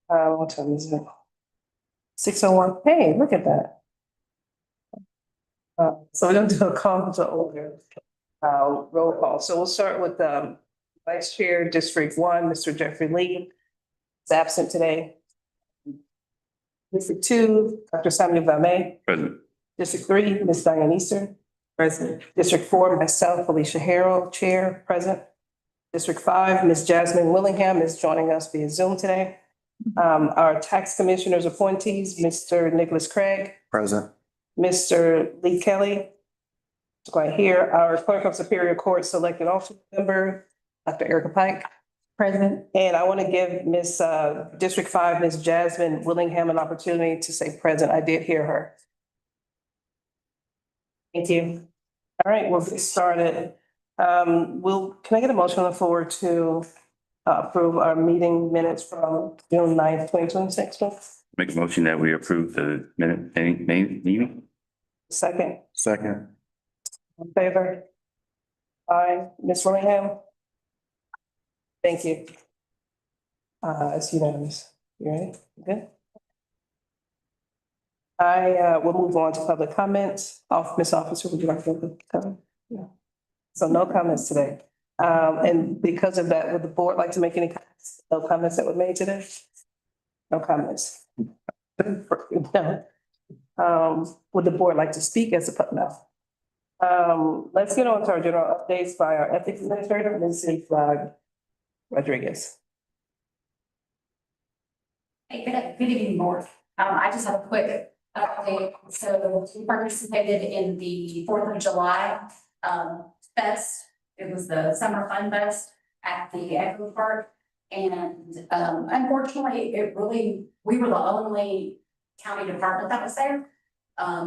What time is it? 6:01. Hey, look at that. So we're gonna do a call to order, roll call. So we'll start with, Vice Chair, District One, Mr. Jeffrey Lee. Is absent today. District Two, Dr. Samuel Valmet. Present. District Three, Ms. Diane Easter. Present. District Four, myself, Felicia Harrell, Chair, present. District Five, Ms. Jasmine Willingham is joining us via Zoom today. Our tax commissioners appointees, Mr. Nicholas Craig, Present. Mr. Lee Kelly. is right here. Our clerk of Superior Court selected alternate member, Dr. Erica Pike. Present. And I want to give Ms. District Five, Ms. Jasmine Willingham, an opportunity to say present. I did hear her. Thank you. All right, we'll get started. Can I get a motion on the floor to approve our meeting minutes from June 9th, 2026? Make a motion that we approve the meeting. Second, Second. in favor? Aye. Ms. Willingham? Thank you. It's unanimous. You ready? Good. I will move on to public comments. Miss Officer, would you like to comment? No. So no comments today. And because of that, would the board like to make any comments? No comments that were made today? No comments. No. Would the board like to speak as a, no. Let's get on to our general updates by our ethics administrator, Ms. Rodriguez. Hey, good evening, board. I just have a quick update. So we participated in the 4th of July fest. It was the Summer Fun Fest at the Echo Park. And unfortunately, we were the only county department that was there.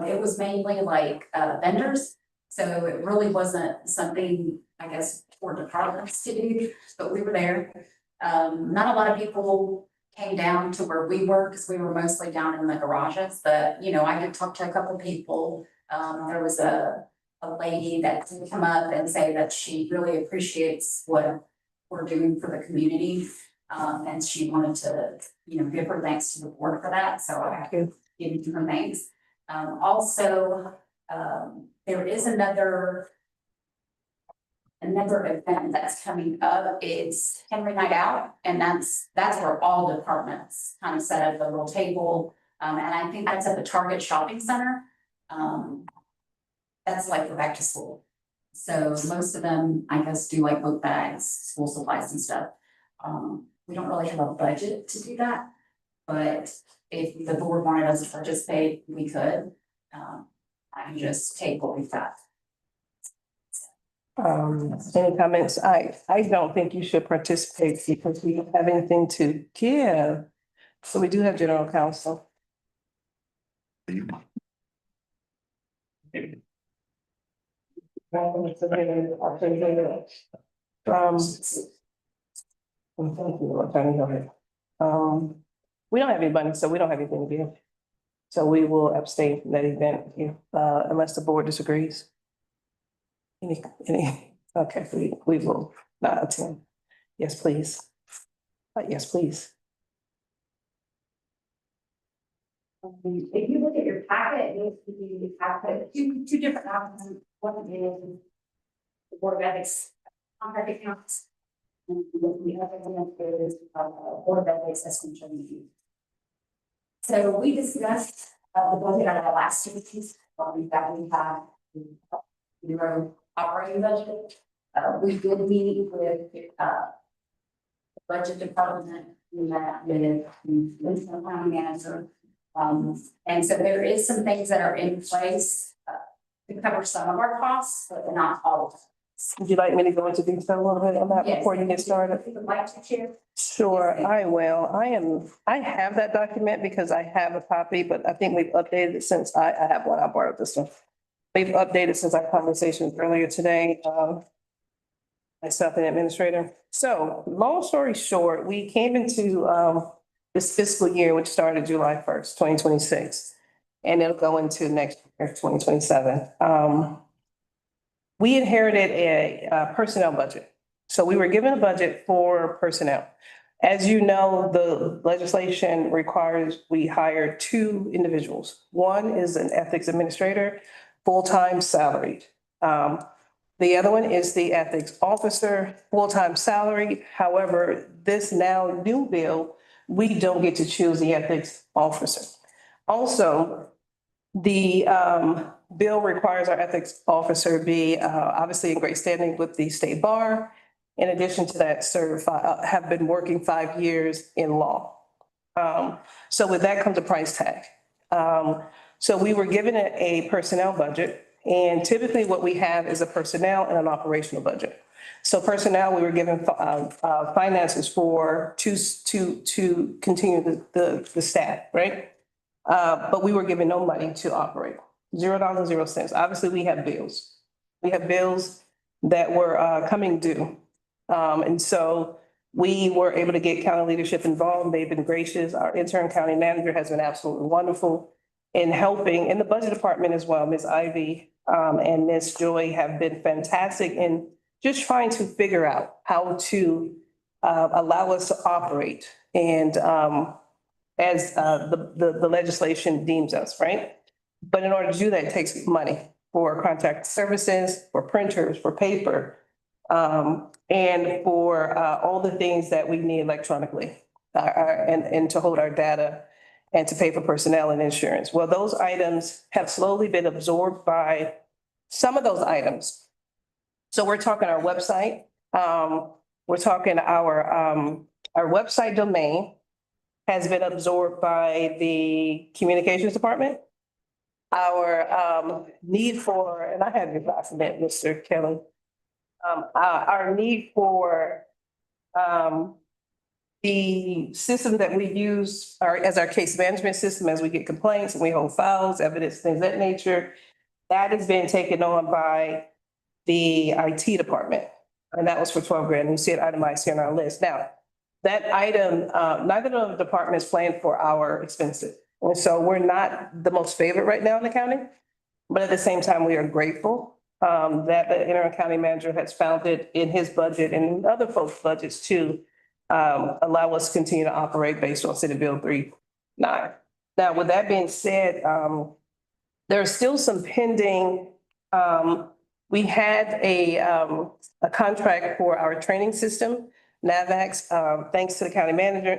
It was mainly like vendors. So it really wasn't something, I guess, for departments to do, but we were there. Not a lot of people came down to where we were because we were mostly down in the garages, but you know, I did talk to a couple of people. There was a lady that did come up and say that she really appreciates what we're doing for the community. And she wanted to, you know, give her thanks to the board for that. So I could give her thanks. Also, there is another event that's coming up. It's Henry Night Out, and that's where all departments kind of set up a little table. And I think that's at the Target Shopping Center. That's like for back to school. So most of them, I guess, do like book bags, school supplies and stuff. We don't really have a budget to do that, but if the board wanted us to participate, we could. I can just take what we've got. Any comments? I don't think you should participate because we don't have anything to give. So we do have general counsel. We don't have anybody, so we don't have anything to give. So we will abstain from that event unless the board disagrees. Okay, we will not attend. Yes, please. Yes, please. If you look at your packet, you have two different documents. One is the Board of Ethics contract accounts. And the other one is Board of Ethics estimation review. So we discussed the budget at our last meeting. That we had zero operating budget. We did meet with the budget department. We met with the county manager. And so there is some things that are in place to cover some of our costs, but not all of them. Would you like me to go into detail a little bit on that before you get started? If you would like to share. Sure, I will. I have that document because I have a copy, but I think we've updated it since I have one. I borrowed this one. We've updated since our conversations earlier today. Myself and administrator. So long story short, we came into this fiscal year, which started July 1st, 2026, and it'll go into next year, 2027. We inherited a personnel budget. So we were given a budget for personnel. As you know, the legislation requires we hire two individuals. One is an ethics administrator, full-time salaried. The other one is the ethics officer, full-time salary. However, this now new bill, we don't get to choose the ethics officer. Also, the bill requires our ethics officer be obviously in great standing with the state bar. In addition to that, have been working 5 years in law. So with that comes a price tag. So we were given a personnel budget, and typically what we have is a personnel and an operational budget. So personnel, we were given finances to continue the staff, right? But we were given no money to operate, $0.00. Obviously, we have bills. We have bills that were coming due. And so we were able to get county leadership involved. They've been gracious. Our interim county manager has been absolutely wonderful in helping, in the budget department as well. Ms. Ivy and Ms. Joy have been fantastic in just trying to figure out how to allow us to operate and as the legislation deems us, right? But in order to do that, it takes money for contract services, for printers, for paper, and for all the things that we need electronically, and to hold our data and to pay for personnel and insurance. Well, those items have slowly been absorbed by some of those items. So we're talking our website. We're talking our website domain has been absorbed by the communications department. Our need for, and I had your document, Mr. Kelly. Our need for the system that we use as our case management system, as we get complaints and we hold files, evidence, things of that nature, that has been taken on by the IT department. And that was for 12 grand. You see it itemized here on our list. Now, that item, neither of the departments planned for our expenses. And so we're not the most favorite right now in the county, but at the same time, we are grateful that the interim county manager has found it in his budget and other folks' budgets to allow us to continue to operate based on Senate Bill 39. Now, with that being said, there are still some pending. We had a contract for our training system, NAVAX, thanks to the county manager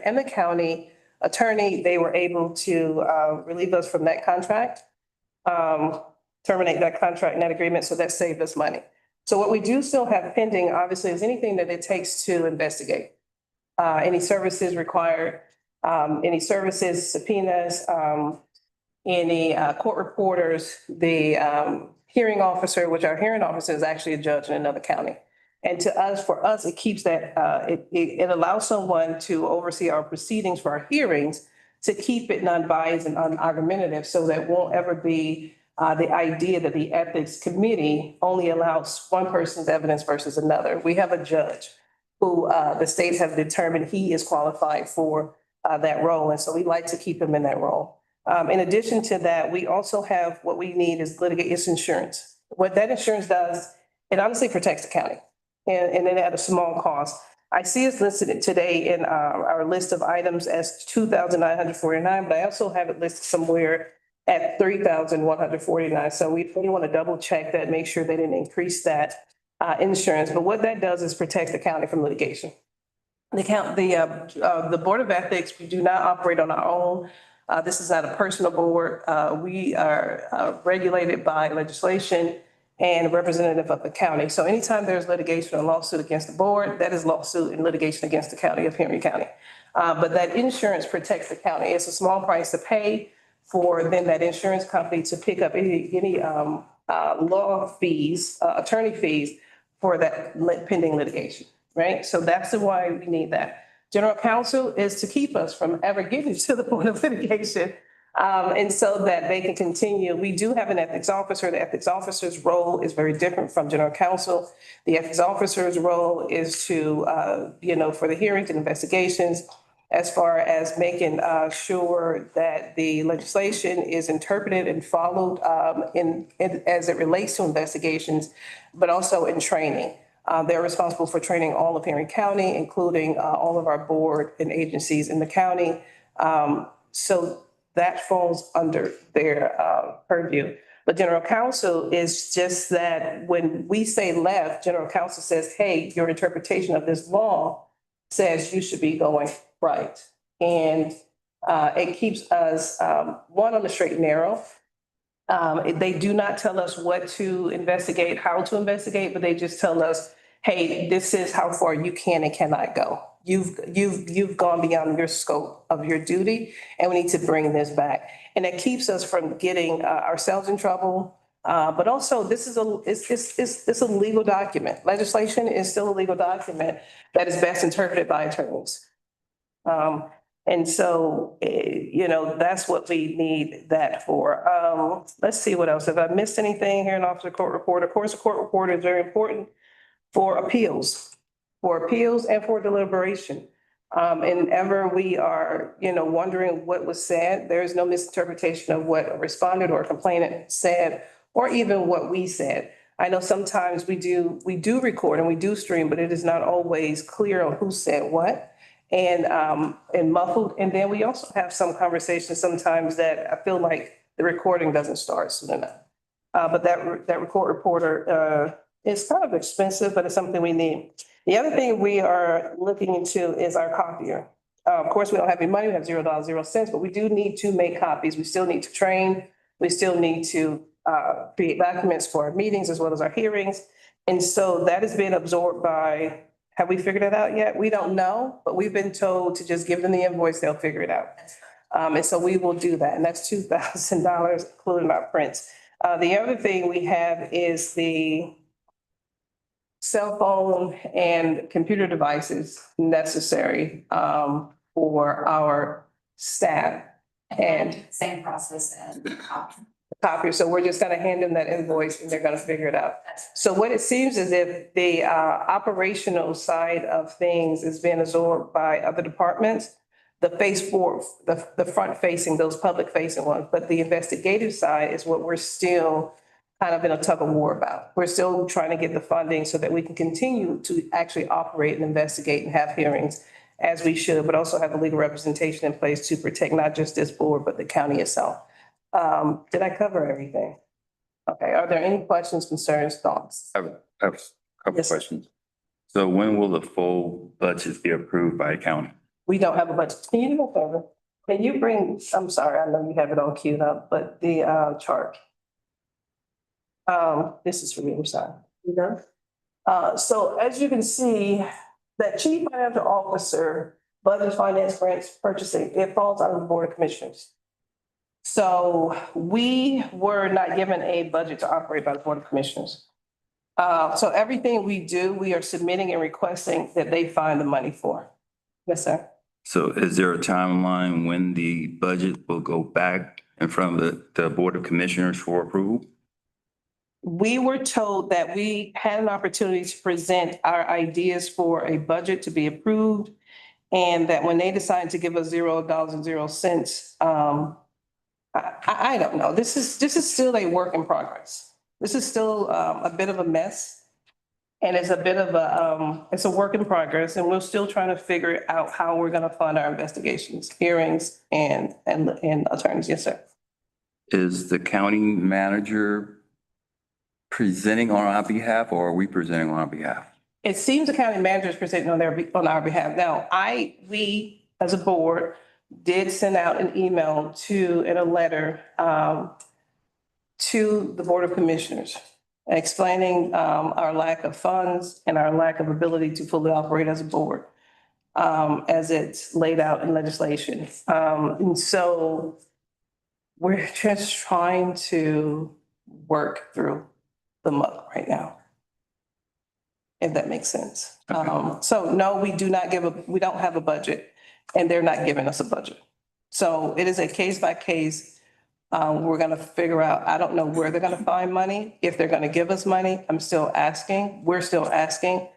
and the county attorney, they were able to relieve us from that contract, terminate that contract and that agreement, so that saved us money. So what we do still have pending, obviously, is anything that it takes to investigate. Any services required, any services, subpoenas, any court reporters, the hearing officer, which our hearing officer is actually a judge in another county. And for us, it keeps that, it allows someone to oversee our proceedings for our hearings to keep it non-biased and unargumentative, so that won't ever be the idea that the ethics committee only allows one person's evidence versus another. We have a judge who the state has determined he is qualified for that role. And so we like to keep him in that role. In addition to that, we also have what we need is litigation insurance. What that insurance does, it honestly protects the county. And then at a small cost. I see it's listed today in our list of items as $2,949, but I also have it listed somewhere at $3,149. So we want to double check that, make sure they didn't increase that insurance. But what that does is protect the county from litigation. The Board of Ethics, we do not operate on our own. This is not a personal board. We are regulated by legislation and representative of the county. So anytime there's litigation or lawsuit against the board, that is lawsuit and litigation against the county of Henry County. But that insurance protects the county. It's a small price to pay for then that insurance company to pick up any law fees, attorney fees for that pending litigation, right? So that's why we need that. General counsel is to keep us from ever getting to the point of litigation. And so that they can continue. We do have an ethics officer. The ethics officer's role is very different from general counsel. The ethics officer's role is to, for the hearings and investigations, as far as making sure that the legislation is interpreted and followed as it relates to investigations, but also in training. They're responsible for training all of Henry County, including all of our board and agencies in the county. So that falls under their purview. But general counsel is just that when we say left, general counsel says, hey, your interpretation of this law says you should be going right. And it keeps us, one, on the straight and narrow. They do not tell us what to investigate, how to investigate, but they just tell us, hey, this is how far you can and cannot go. You've gone beyond your scope of your duty, and we need to bring this back. And it keeps us from getting ourselves in trouble. But also, this is it's a legal document. Legislation is still a legal document that is best interpreted by attorneys. And so, that's what we need that for. Let's see what else. Have I missed anything here in Office of Court Reporter? Of course, the court reporter is very important for appeals and for deliberation. And ever we are, wondering what was said, there is no misinterpretation of what a respondent or a complainant said, or even what we said. I know sometimes we do record and we do stream, but it is not always clear on who said what. And muffled. And then we also have some conversations sometimes that I feel like the recording doesn't start soon enough. But that record reporter is kind of expensive, but it's something we need. The other thing we are looking into is our copier. Of course, we don't have any money. We have $0, but we do need to make copies. We still need to train. We still need to create documents for our meetings as well as our hearings. And so that has been absorbed by, have we figured it out yet? We don't know, but we've been told to just give them the invoice, they'll figure it out. And so we will do that. And that's $2,000, including our prints. The other thing we have is the cell phone and computer devices necessary for our staff. And same process and Copier. So we're just gonna hand them that invoice and they're gonna figure it out. So what it seems as if the operational side of things is being absorbed by other departments. The the front facing, those public facing ones, but the investigative side is what we're still kind of in a tug of war about. We're still trying to get the funding so that we can continue to actually operate and investigate and have hearings as we should, but also have the legal representation in place to protect not just this board, but the county itself. Did I cover everything? Okay, are there any questions, concerns, thoughts? I have a couple Yes, sir. questions. So when will the full budget be approved by county? We don't have a budget. Can you do me a favor? Can you bring, I'm sorry, I know you have it all queued up, but the chart. This is for me, I'm sorry. You done? So as you can see, that chief financial officer, budget, finance, grants, purchasing, it falls under the board of commissioners. So we were not given a budget to operate by the board of commissioners. So everything we do, we are submitting and requesting that they find the money for. Yes, sir. So is there a timeline when the budget will go back in front of the Board of Commissioners for approval? We were told that we had an opportunity to present our ideas for a budget to be approved. And that when they decided to give us $0.00, I don't know. This is still a work in progress. This is still a bit of a mess. And it's a bit of it's a work in progress, and we're still trying to figure out how we're gonna fund our investigations, hearings, and attorneys. Yes, sir. Is the county manager presenting on our behalf, or are we presenting on our behalf? It seems the county manager is presenting on our behalf. Now, we, as a board, did send out an email and a letter to the Board of Commissioners explaining our lack of funds and our lack of ability to fully operate as a board as it's laid out in legislation. And so we're just trying to work through the muck right now, if that makes sense. So no, we don't have a budget, and they're not giving us a budget. So it is a case by case. We're gonna figure out, I don't know where they're gonna find money, if they're gonna give us money. I'm still asking, we're still asking.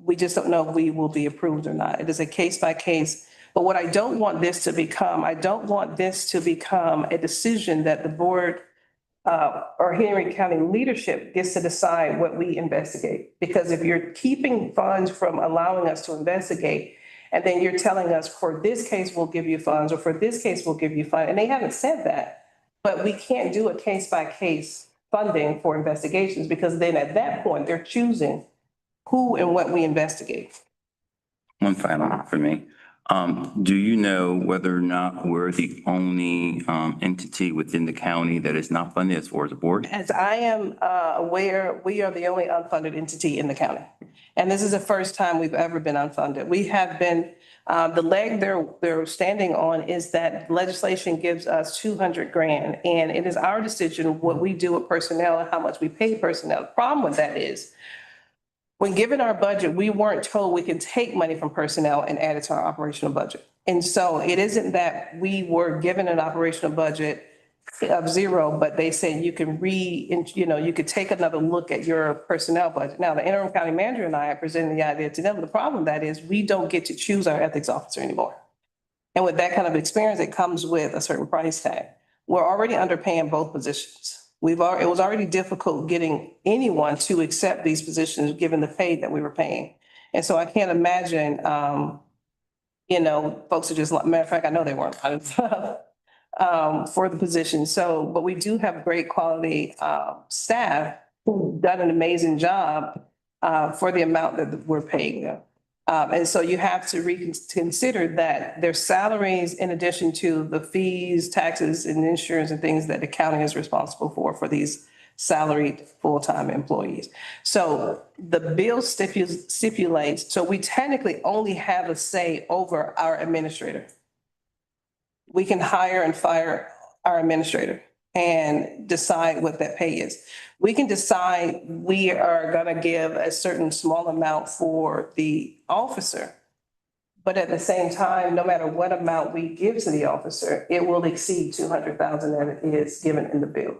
We just don't know if we will be approved or not. It is a case by case. But what I don't want this to become, a decision that the board or Henry County leadership gets to decide what we investigate. Because if you're keeping funds from allowing us to investigate, and then you're telling us for this case, we'll give you funds, or for this case, we'll give you funds, and they haven't said that. But we can't do a case by case funding for investigations, because then at that point, they're choosing who and what we investigate. One final one for me. Do you know whether or not we're the only entity within the county that is not funded as far as the board? As I am aware, we are the only unfunded entity in the county. And this is the first time we've ever been unfunded. We have been, the leg they're standing on is that legislation gives us 200 grand. And it is our decision what we do with personnel and how much we pay personnel. The problem with that is, when given our budget, we weren't told we can take money from personnel and add it to our operational budget. And so it isn't that we were given an operational budget of zero, but they said you can you could take another look at your personnel budget. Now, the interim county manager and I are presenting the idea to them. The problem with that is we don't get to choose our ethics officer anymore. And with that kind of experience, it comes with a certain price tag. We're already underpaying both positions. It was already difficult getting anyone to accept these positions, given the pay that we were paying. And so I can't imagine, folks are just, matter of fact, I know they weren't for the position. So, but we do have great quality staff who've done an amazing job for the amount that we're paying them. And so you have to reconsider that their salaries, in addition to the fees, taxes, and insurance and things that the county is responsible for these salaried full-time employees. So the bill stipulates, so we technically only have a say over our administrator. We can hire and fire our administrator and decide what that pay is. We can decide we are going to give a certain small amount for the officer. But at the same time, no matter what amount we give to the officer, it will exceed 200,000 that it is given in the bill.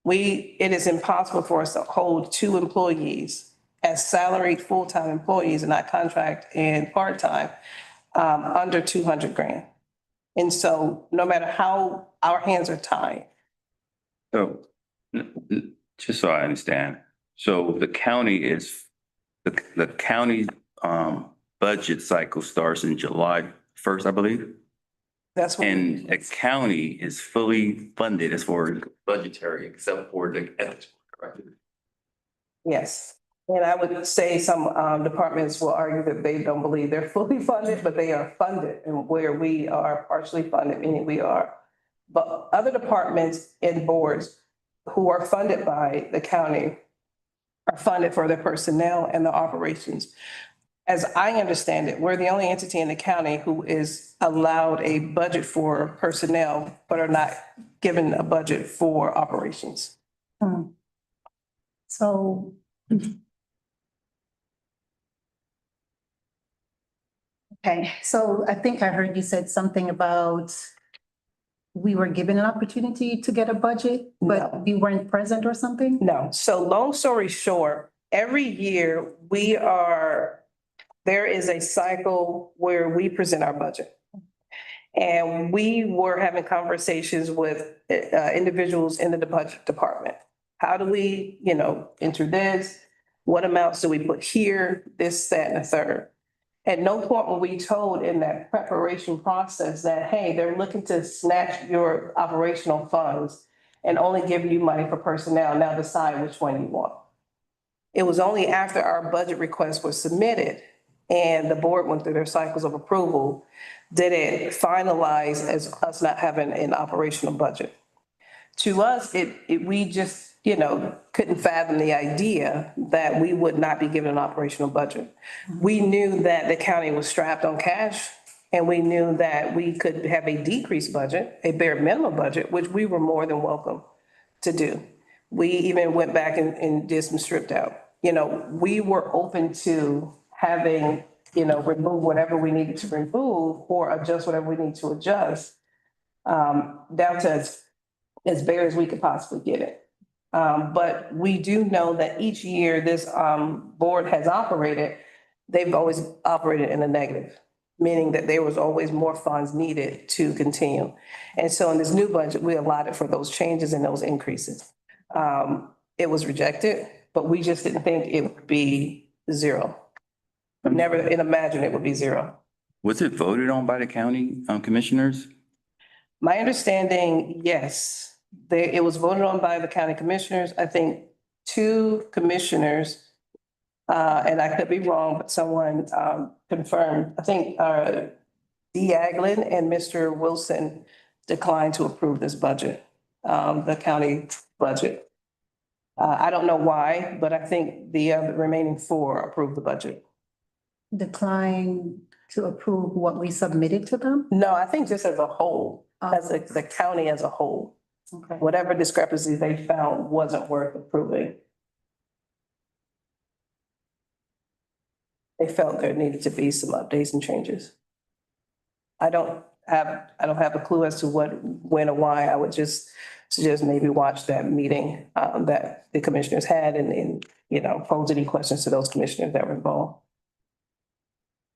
It is impossible for us to hold two employees as salaried full-time employees and not contract and part-time under 200 grand. And so no matter how our hands are tied. So, just so I understand, so the county the county budget cycle starts in July 1st, I believe? That's what. And the county is fully funded as far as budgetary, except for the ethics, correct? Yes. And I would say some departments will argue that they don't believe they're fully funded, but they are funded, and where we are partially funded, meaning we are. But other departments and boards who are funded by the county are funded for their personnel and the operations. As I understand it, we're the only entity in the county who is allowed a budget for personnel, but are not given a budget for operations. So. Okay, so I think I heard you said something about we were given an opportunity to get a budget, but No. we weren't present or something? No. So long story short, every year there is a cycle where we present our budget. And we were having conversations with individuals in the budget department. How do we, enter this? What amounts do we put here? This, that, and the third. At no point were we told in that preparation process that, hey, they're looking to snatch your operational funds and only give you money for personnel. Now decide which one you want. It was only after our budget requests were submitted and the board went through their cycles of approval did it finalize as us not having an operational budget. To us, we just, couldn't fathom the idea that we would not be given an operational budget. We knew that the county was strapped on cash, and we knew that we could have a decreased budget, a bare minimum budget, which we were more than welcome to do. We even went back and did some stripped out. We were open to having, remove whatever we needed to remove or adjust whatever we need to adjust, down to as bare as we could possibly get it. But we do know that each year this board has operated, they've always operated in a negative. meaning that there was always more funds needed to continue. And so in this new budget, we allotted for those changes and those increases. It was rejected, but we just didn't think it would be zero. Never imagined it would be zero. Was it voted on by the county commissioners? My understanding, yes, it was voted on by the county commissioners. I think two commissioners, and I could be wrong, but someone confirmed, I think D. Aglin and Mr. Wilson declined to approve this budget, the county budget. I don't know why, but I think the remaining four approved the budget. Decline to approve what we submitted to them? No, I think just as a whole, as the county as a whole, Okay. whatever discrepancies they found wasn't worth approving. They felt there needed to be some updates and changes. I don't have a clue as to what, when or why. I would just suggest maybe watch that meeting that the commissioners had and, you know, pose any questions to those commissioners that were involved.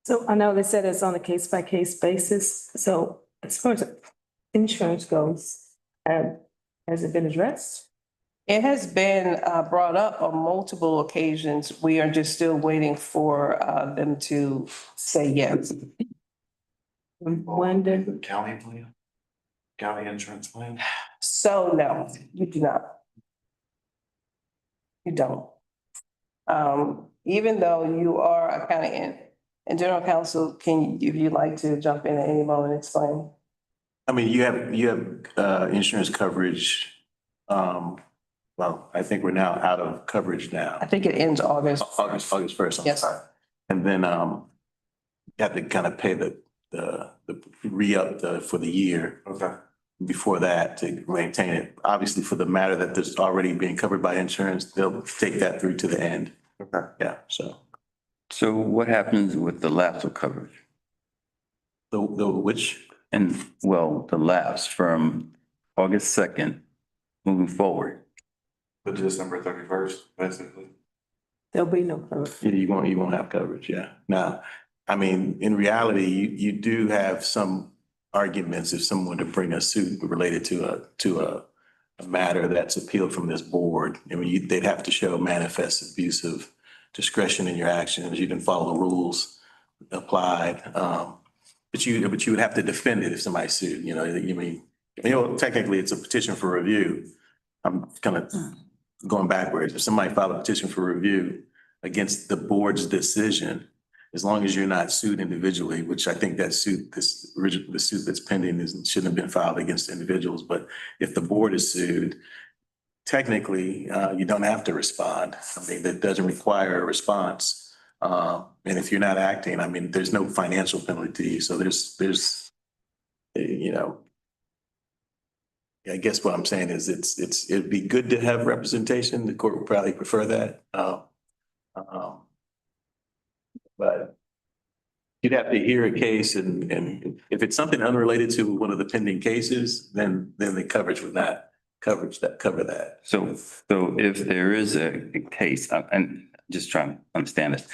So I know they said it's on a case by case basis. So as far as insurance goes, has it been addressed? It has been brought up on multiple occasions. We are just still waiting for them to say yes. When did, The county plan? County insurance plan? So no, you do not. You don't. Even though you are a county and general counsel, if you'd like to jump in at any moment and explain? I mean, you have insurance coverage. Well, I think we're now out of coverage I now. think it ends August. August 1st. I'm Yes, sorry. sir. And then you have to kind of pay the re-up for the year. Okay. Before that to maintain it. Obviously, for the matter that there's already being covered by insurance, they'll take that through to the end. Okay. Yeah, so So what happens with the lapse of coverage? the which, And well, the lapse from August 2nd moving forward. The December 31st, basically. there'll be no coverage. you won't have coverage, yeah. Now, I mean, in reality, you do have some arguments if someone to bring a suit related to a matter that's appealed from this board. I mean, they'd have to show manifest abuse of discretion in your actions. You didn't follow the rules applied. But you would have to defend it if somebody sued, you know, technically it's a petition for review. I'm kind of going backwards. If somebody filed a petition for review against the board's decision, as long as you're not sued individually, which I think that suit, the suit that's pending shouldn't have been filed against individuals. But if the board is sued, technically, you don't have to respond. I mean, that doesn't require a response. And if you're not acting, I mean, there's no financial penalty to you. So there's, you know, I guess what I'm saying is it'd be good to have representation. The court would probably prefer that. But you'd have to hear a case and if it's something unrelated to one of the pending cases, then the coverage would not cover that. So if there is a case, and just trying to understand this,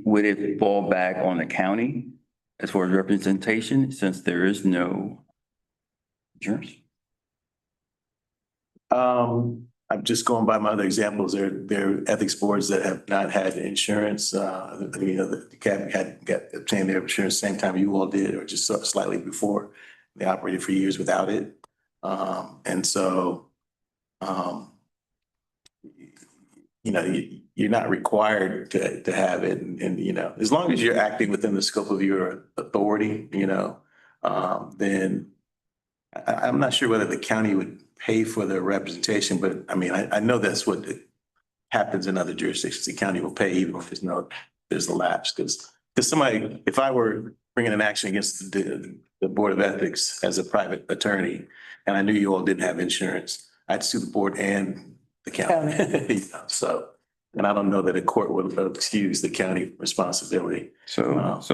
would it fall back on the county as far as representation since there is no insurance? I'm just going by my other examples. There are ethics boards that have not had insurance. You know, the CAB got obtained their insurance same time you all did, or just slightly before. They operated for years without it. And so, you know, you're not required to have it. And, you know, as long as you're acting within the scope of your authority, you know, then I'm not sure whether the county would pay for the representation, but I mean, I know that's what happens in other jurisdictions. The county will pay even if there's a lapse. Because somebody, if I were bringing an action against the Board of Ethics as a private attorney, and I knew you all didn't have insurance, I'd sue the board and the county. You know, so, and I don't know that a court would excuse the county responsibility. So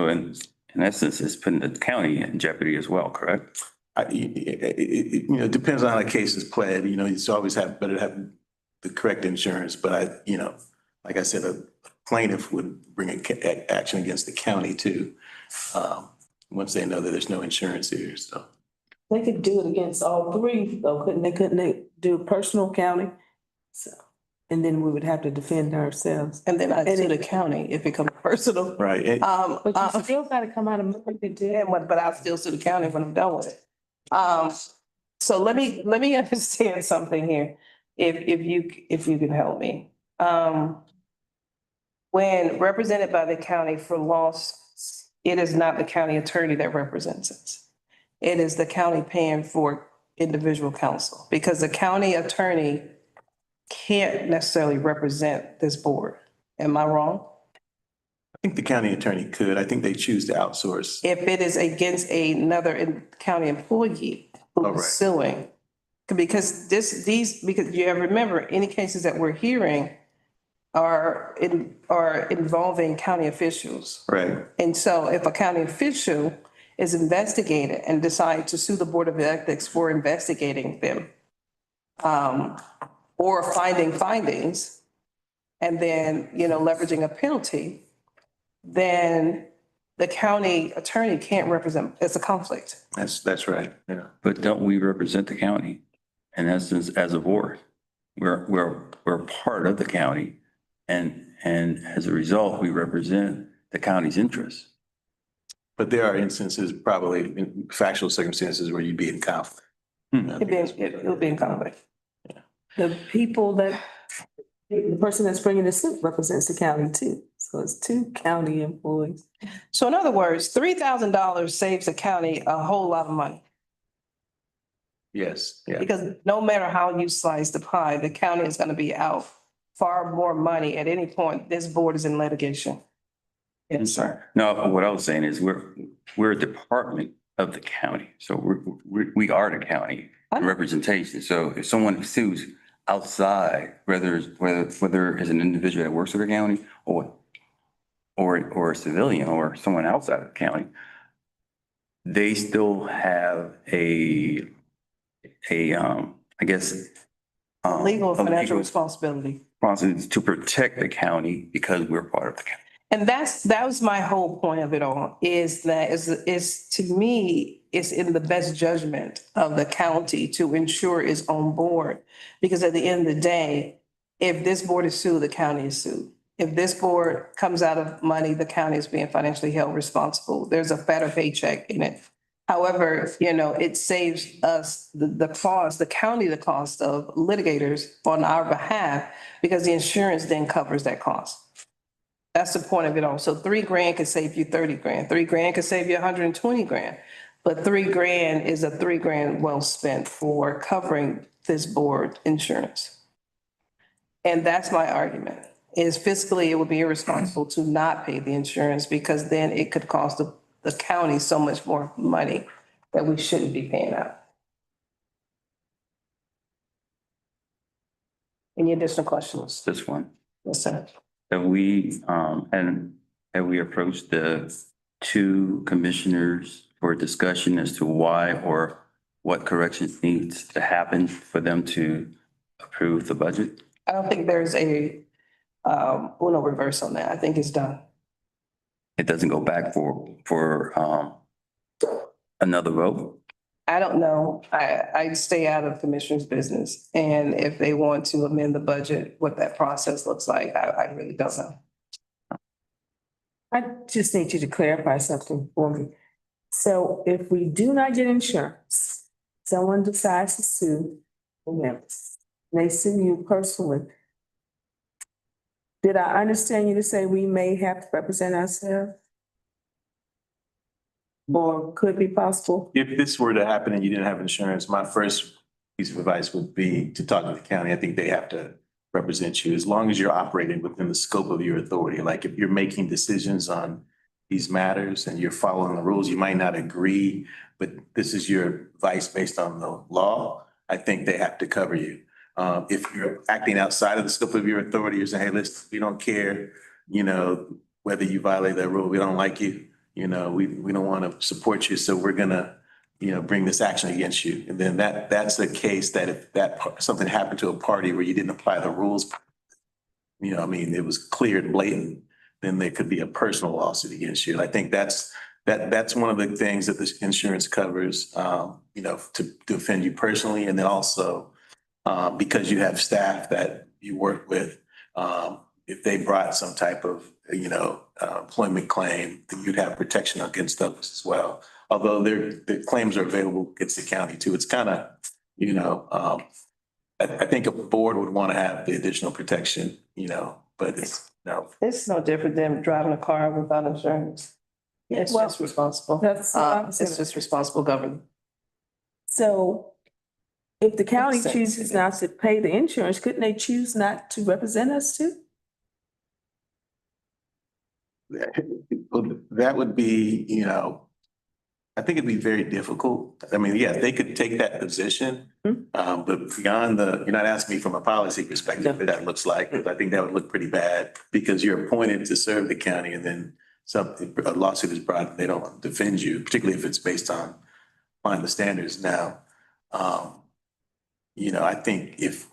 in essence, it's putting the county in jeopardy as well, correct? You know, it depends on how the case is played. You know, you always better have the correct insurance. But you know, like I said, plaintiff would bring action against the county too. Once they know that there's no insurance here, so. They could do it against all three, though, couldn't they? Couldn't they do personal county? So, and then we would have to defend ourselves. And then I sue the county if it becomes personal. Right. And But you still gotta come out of money to do it. but I'll still sue the county when I'm done with it. So let me understand something here, if you can help me. When represented by the county for lawsuits, it is not the county attorney that represents it. It is the county paying for individual counsel, because the county attorney can't necessarily represent this board. Am I wrong? I think the county attorney could. I think they choose to outsource. If it is against another county employee who Oh, right. is suing. Because because you have to remember, any cases that we're hearing are involving county officials. Right. And so if a county official is investigated and decide to sue the Board of Ethics for investigating them, or finding findings, and then, leveraging a penalty, then the county attorney can't represent, it's a conflict. That's right. Yeah. But don't we represent the county? In essence, as a board, we're part of the county. And as a result, we represent the county's interests. But there are instances, probably in factual circumstances, where you'd be in conflict. It'll be in conflict. The people the person that's bringing the suit represents the county too. So it's two county employees. So in other words, $3,000 saves the county a whole lot of money. Yes, yeah. Because no matter how you slice the pie, the county is gonna be out far more money at any point. This board is in litigation. Yes, sir. No, what I was saying is we're a department of the county. So we are the county representation. So if someone sues outside, whether it's an individual that works for the county or a civilian or someone outside of the county, they still have I guess. Legal and a financial legal responsibility. responsibility to protect the county because we're part of the county. And that was my whole point of it all, is that is to me, it's in the best judgment of the county to ensure it's on board. Because at the end of the day, if this board is sued, the county is sued. If this board comes out of money, the county is being financially held responsible. There's a fatter paycheck in it. However, it saves us the cost, the county, the cost of litigators on our behalf, because the insurance then covers that cost. That's the point of it all. So $3,000 could save you 30 grand. $3,000 could save you 120 grand. But $3,000 is a $3,000 well spent for covering this board insurance. And that's my argument, is fiscally, it would be irresponsible to not pay the insurance, because then it could cost the county so much more money that we shouldn't be paying out. Any additional questions? This one. Yes, sir. Have we approached the two commissioners for discussion as to why or what corrections needs to happen for them to approve the budget? I don't think there's a uno reverse on that. I think it's done. It doesn't go back for another vote? I don't know. I stay out of commissioner's business. And if they want to amend the budget, what that process looks like, I really don't know. I just need you to clarify something for me. So if we do not get insurance, someone decides to sue whomever, they sue you personally. Did I understand you to say we may have to represent ourselves? Or could be possible? If this were to happen and you didn't have insurance, my first piece of advice would be to talk to the county. I think they have to represent you as long as you're operating within the scope of your authority. Like if you're making decisions on these matters and you're following the rules, you might not agree, but this is your advice based on the law. I think they have to cover you. If you're acting outside of the scope of your authority, you're saying, hey, listen, we don't care, whether you violate that rule, we don't like you. We don't want to support you, so we're gonna, bring this action against you. And then that's the case that if something happened to a party where you didn't apply the rules, you know, I mean, it was clear and blatant, then there could be a personal lawsuit against you. And I think that's one of the things that this insurance covers, you know, to defend you personally. And then also, because you have staff that you work with, if they brought some type of, you know, employment claim, then you'd have protection against those as well. Although the claims are available against the county too. It's kind of, you know, I think a board would want to have the additional protection, you know, but it's, no. It's no different than driving a car without insurance. It's Well, just responsible. that's what I'm It's saying. just responsible government. So if the county Makes sense. chooses not to pay the insurance, couldn't they choose not to represent us too? Well, that would be, you know, I think it'd be very difficult. I mean, yeah, they could take that position. But beyond you're not asking me from a policy perspective what that looks like, but I think that would look pretty bad because you're appointed to serve the county and then a lawsuit is brought, and they don't defend you, particularly if it's based on applying the standards now. You know, I think if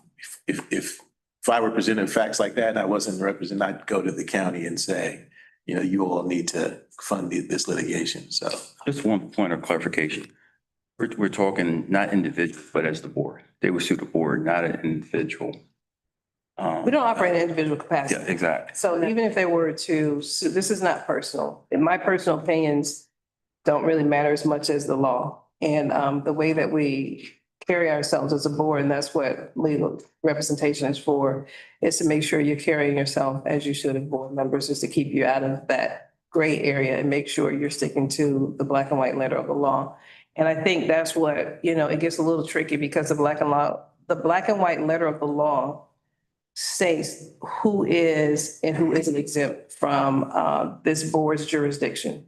I were presenting facts like that and I wasn't representing, I'd go to the county and say, you know, you all need to fund this litigation, so. Just one point of clarification. We're talking not individual, but as the board. They would sue the board, not an individual. We don't operate in individual Yeah, capacity. exactly. So even if they were to sue, this is not personal. In my personal opinions don't really matter as much as the law. And the way that we carry ourselves as a board, and that's what legal representation is for, is to make sure you're carrying yourself as you should as board members, is to keep you out of that gray area and make sure you're sticking to the black and white letter of the law. And I think that's what, you know, it gets a little tricky because the black and white letter of the law states who is and who isn't exempt from this board's jurisdiction.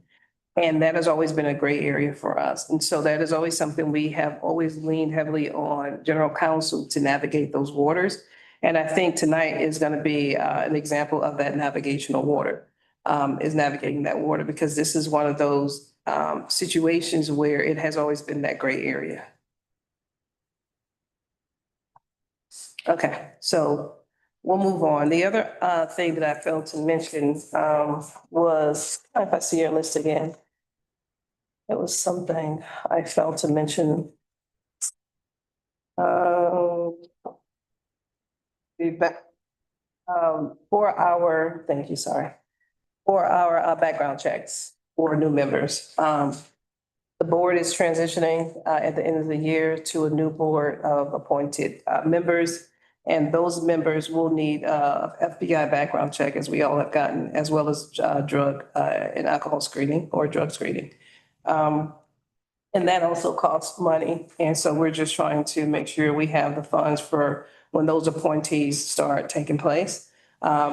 And that has always been a gray area for us. And so that is always something we have always leaned heavily on general counsel to navigate those waters. And I think tonight is going to be an example of that navigational water, is navigating that water, because this is one of those situations where it has always been that gray area. Okay, so we'll move on. The other thing that I failed to mention was, if I see your list again, it was something I failed to mention. Thank you, sorry. For our background checks for new members. The board is transitioning at the end of the year to a new board of appointed members. And those members will need a FBI background check, as we all have gotten, as well as drug and alcohol screening or drug screening. And that also costs money. And so we're just trying to make sure we have the funds for when those appointees start taking place.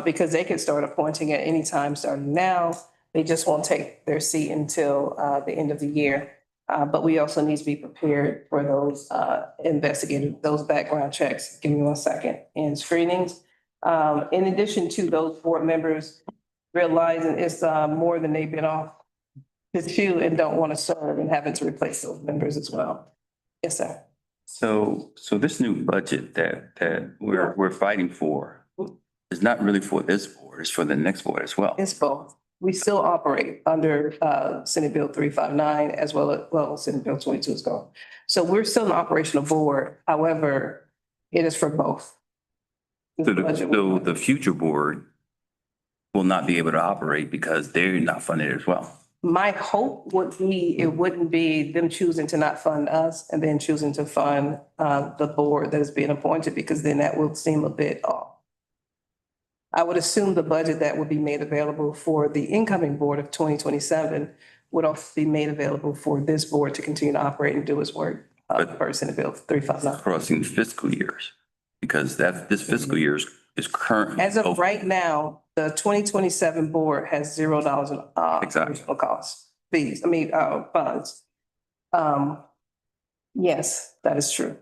Because they can start appointing at any time starting now. They just won't take their seat until the end of the year. But we also need to be prepared for those those background checks. Give me 1 second. And screenings. In addition to those board members realizing it's more than they've been off to chew and don't want to serve and having to replace those members as well. Yes, sir. So this new budget that we're fighting for is not really for this board, it's for the next board as well. It's both. We still operate under Senate Bill 359 as well as Senate Bill 22 is going. So we're still an operational board. However, it is for both. So the future board will not be able to operate because they're not funded as well. My hope would be, it wouldn't be them choosing to not fund us and then choosing to fund the board that is being appointed, because then that would seem a bit off. I would assume the budget that would be made available for the incoming board of 2027 would also be made available for this board to continue to operate and do its work. Per Senate Bill 359. Crossing fiscal years, because this fiscal year is currently. As of right now, the 2027 board has $0 in Exactly. additional costs, funds. Yes, that is true.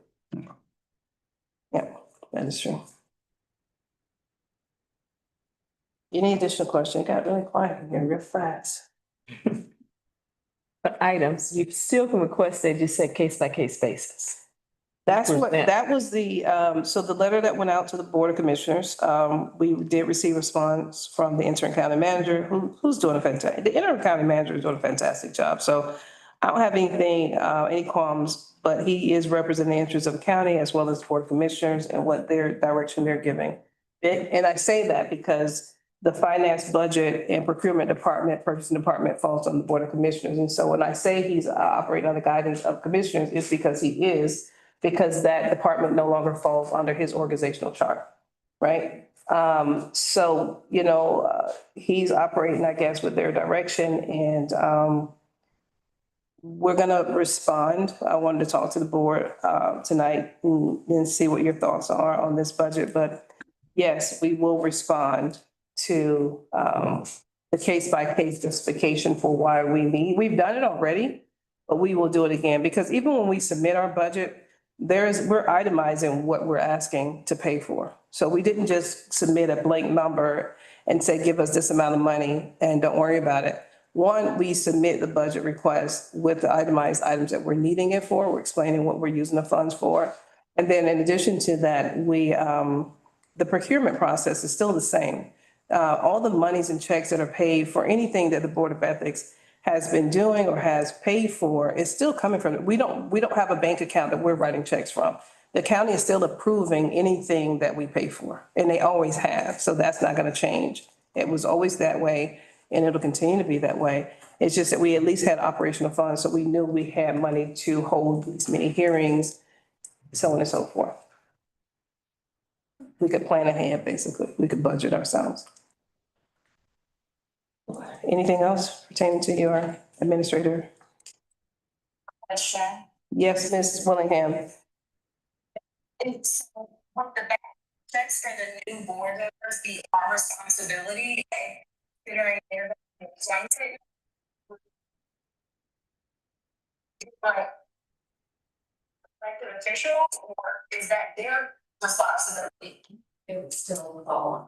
Yeah, that is true. Any additional question? It got really quiet in here real fast. For items, you still can request they just say case by case basis. That's what, Present. that was the, so the letter that went out to the Board of Commissioners, we did receive response from the interim county manager, who's doing a fantastic, the interim county manager is doing a fantastic job. So I don't have anything, any qualms, but he is representing the interests of the county as well as the Board of Commissioners and what their direction they're giving. And I say that because the finance, budget and procurement department, purchasing department falls on the Board of Commissioners. And so when I say he's operating under guidance of commissioners, it's because he is, because that department no longer falls under his organizational chart, right? So, you know, he's operating, I guess, with their direction and, we're gonna respond. I wanted to talk to the board, tonight and see what your thoughts are on this budget, but yes, we will respond to, the case by case justification for why we need, we've done it already, but we will do it again, because even when we submit our budget, we're itemizing what we're asking to pay for. So we didn't just submit a blank number and say, give us this amount of money and don't worry about it. One, we submit the budget request with the itemized items that we're needing it for. We're explaining what we're using the funds for. And then in addition to that, the procurement process is still the same. All the monies and checks that are paid for anything that the Board of Ethics has been doing or has paid for is still coming from, we don't have a bank account that we're writing checks from. The county is still approving anything that we pay for, and they always have. So that's not going to change. It was always that way, and it'll continue to be that way. It's just that we at least had operational funds, so we knew we had money to hold these many hearings, so on and so forth. We could plan ahead, basically. We could budget ourselves. Anything else pertaining to your administrator? Question. Yes, Ms. Willingham. It's what the back checks for the new board members be our responsibility, considering they're appointed. But elected officials, or is that their responsibility? It would still fall on.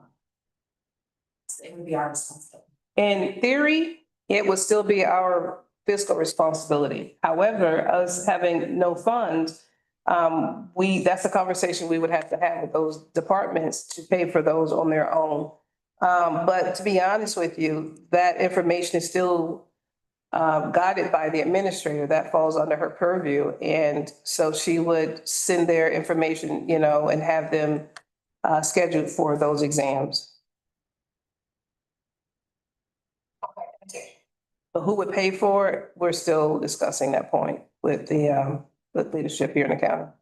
It would be our responsibility. In theory, it would still be our fiscal responsibility. However, us having no funds, that's a conversation we would have to have with those departments to pay for those on their own. But to be honest with you, that information is still guided by the administrator. That falls under her purview. And so she would send their information, you know, and have them scheduled for those exams. But who would pay for it? We're still discussing that point with the leadership here in the county.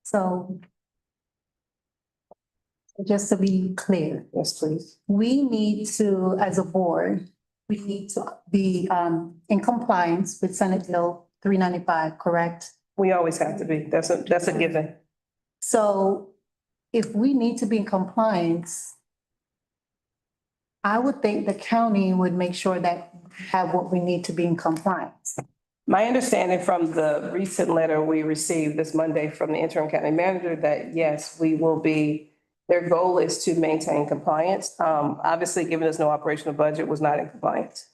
So just to be clear, Yes, please. we need to, as a board, we need to be in compliance with Senate Bill 395, correct? We always have to be. That's a given. So if we need to be in compliance, I would think the county would make sure that we have what we need to be in compliance. My understanding from the recent letter we received this Monday from the interim county manager that yes, we will be, their goal is to maintain compliance. Obviously, giving us no operational budget was not in compliance.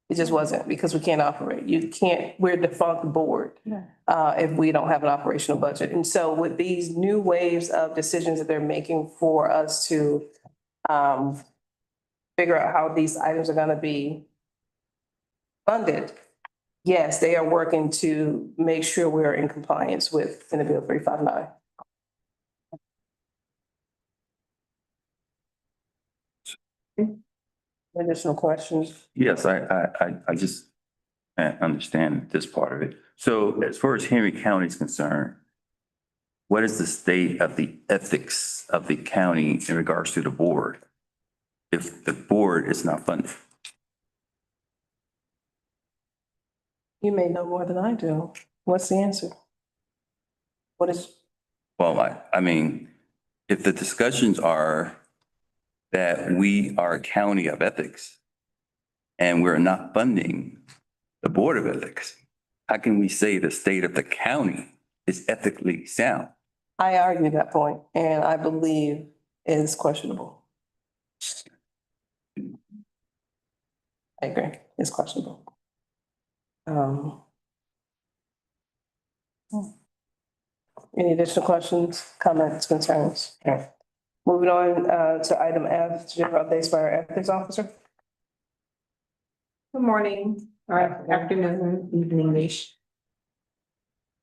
It just wasn't, because we can't operate. You can't, we're a defunct board if we don't have an operational budget. And so with these new waves of decisions that they're making for us to figure out how these items are gonna be funded, yes, they are working to make sure we're in compliance with Senate Bill 359. Additional questions? Yes, I just understand this part of it. So as far as Henry County is concerned, what is the state of the ethics of the county in regards to the board? If the board is not funded? You may know more than I do. What's the answer? What is, Well, I mean, if the discussions are that we are a county of ethics and we're not funding the Board of Ethics, how can we say the state of the county is ethically sound? I argue that point, and I believe it is questionable. I agree, it's questionable. Any additional questions, comments, concerns? Okay. Moving on to item F, general updates by our ethics officer. Good morning, or afternoon, evening-ish.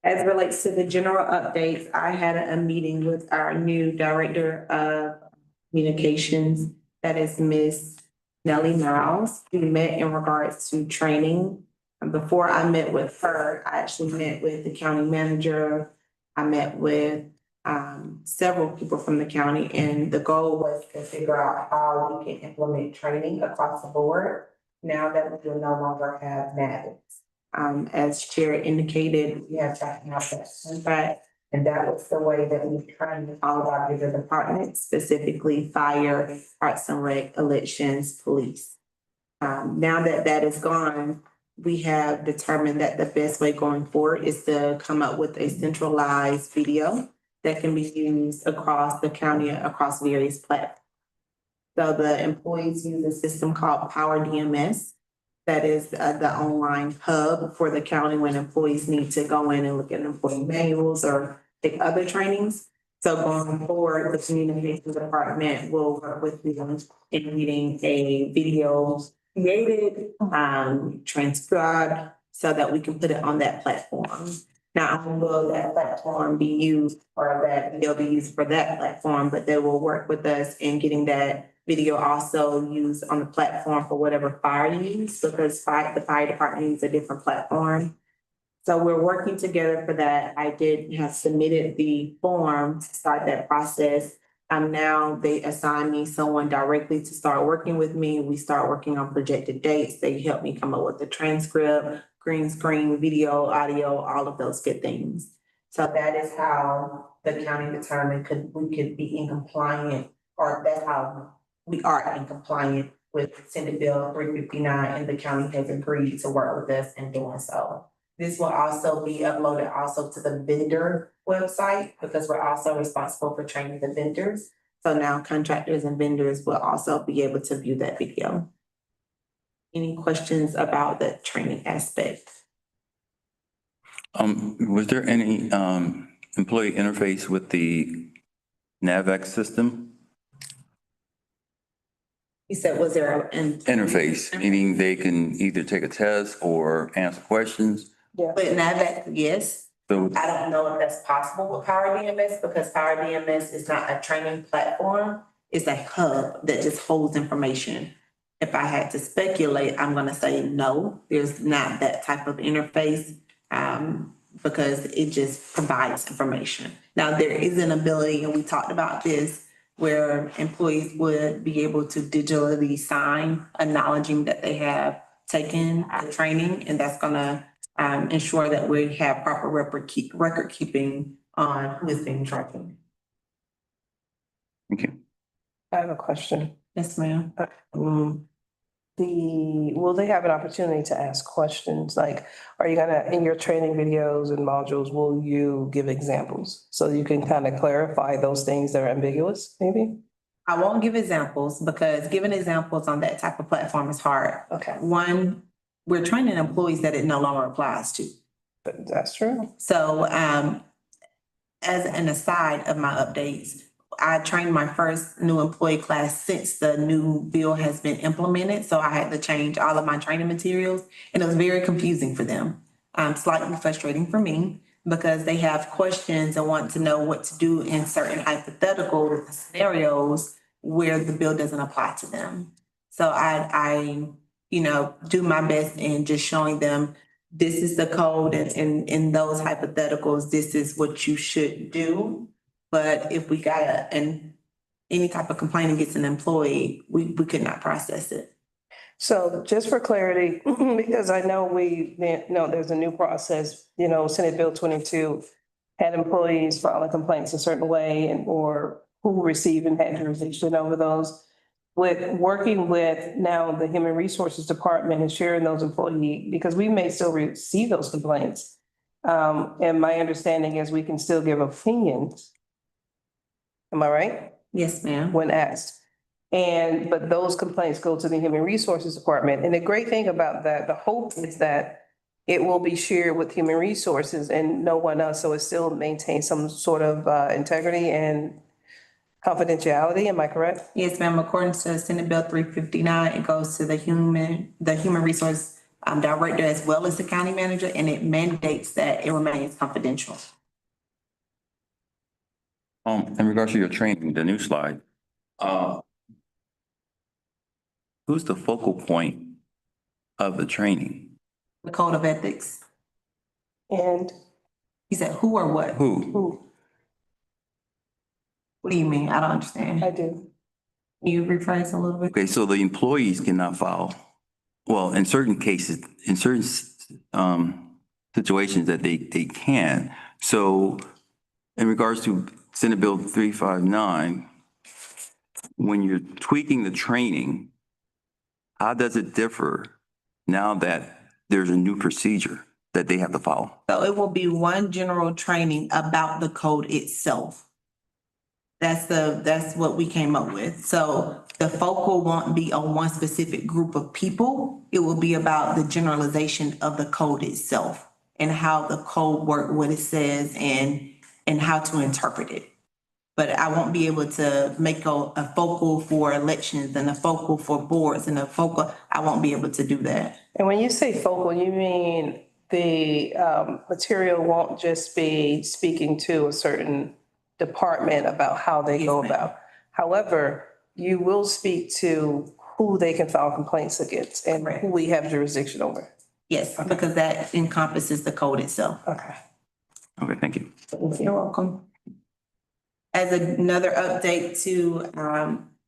As it relates to the general updates, I had a meeting with our new director of communications, that is Miss Nellie Miles. We met in regards to training. And before I met with her, I actually met with the county manager. I met with several people from the county, and the goal was to figure out how we can implement training across the board now that we will no longer have NABITs. As Chair indicated, we have gotten out that contract, and that was the way that we trained all of our bigger departments, specifically fire, arts and rec, elections, police. Now that that is gone, we have determined that the best way going forward is to come up with a centralized video that can be used across the county, across various platforms. So the employees use a system called Power DMS. That is the online hub for the county when employees need to go in and look at employee manuals or take other trainings. So going forward, the communications department will work with them in getting a video created, transcribed, so that we can put it on that platform. Not only will that platform be used, or that video be used for that platform, but they will work with us in getting that video also used on the platform for whatever fire needs, because the fire department needs a different platform. So we're working together for that. I did have submitted the form to start that process. Now they assign me someone directly to start working with me. We start working on projected dates. They help me come up with the transcript, green screen, video, audio, all of those good things. So that is how the county determined we could be in compliant, or that's how we are in compliant with Senate Bill 359, and the county has agreed to work with us in doing so. This will also be uploaded also to the vendor website, because we're also responsible for training the vendors. So now contractors and vendors will also be able to view that video. Any questions about the training aspect? Was there any employee interface with the NAVX system? You said, was there an Interface, meaning they can either take a test or answer questions. With NAVX, yes. So I don't know if that's possible with Power DMS, because Power DMS is not a training platform. It's a hub that just holds information. If I had to speculate, I'm gonna say no, there's not that type of interface, because it just provides information. Now, there is an ability, and we talked about this, where employees would be able to digitally sign acknowledging that they have taken the training, and that's gonna ensure that we have proper record keeping on who is being trained. thank you. I have a question. Yes, ma'am. Will they have an opportunity to ask questions? Like, are you gonna, in your training videos and modules, will you give examples? So you can kind of clarify those things that are ambiguous, maybe? I won't give examples, because giving examples on that type of platform is hard. Okay, One, we're training employees that it no longer applies to. but that's true. So, as an aside of my updates, I trained my first new employee class since the new bill has been implemented. So I had to change all of my training materials, and it was very confusing for them. Slightly frustrating for me, because they have questions and want to know what to do in certain hypothetical scenarios where the bill doesn't apply to them. So I do my best in just showing them, this is the code, and in those hypotheticals, this is what you should do. But if we got any type of complaint against an employee, we could not process it. So just for clarity, because I know there's a new process, Senate Bill 22 had employees filing complaints a certain way, or who receive and had jurisdiction over those. With working with now the Human Resources Department and sharing those employees, because we may still receive those complaints. And my understanding is we can still give opinions. Am I right? Yes, ma'am. When asked. But those complaints go to the Human Resources Department. And the great thing about that, the hope is that it will be shared with human resources and no one else. So it still maintains some sort of integrity and confidentiality. Am I correct? Yes, ma'am. According to Senate Bill 359, it goes to the human resource director as well as the county manager, and it mandates that it remains confidential. In regards to your training, the new slide, who's the focal point of the training? The code of ethics. And He said, who or what? Who? What do you mean? I don't understand. I do. Can you rephrase a little bit? Okay, so the employees cannot file. Well, in certain cases, in certain situations that they can. So in regards to Senate Bill 359, when you're tweaking the training, how does it differ now that there's a new procedure that they have to follow? So it will be one general training about the code itself. That's what we came up with. So the focal won't be on one specific group of people. It will be about the generalization of the code itself and how the code work, what it says, and how to interpret it. But I won't be able to make a focal for elections and a focal for boards and a focal, I won't be able to do that. And when you say focal, you mean the material won't just be speaking to a certain department about how they go Yes, ma'am. about. However, you will speak to who they can file complaints against and Correct. who we have jurisdiction over. Yes, because that encompasses the code itself. Okay. Okay, thank you. You're welcome. As another update to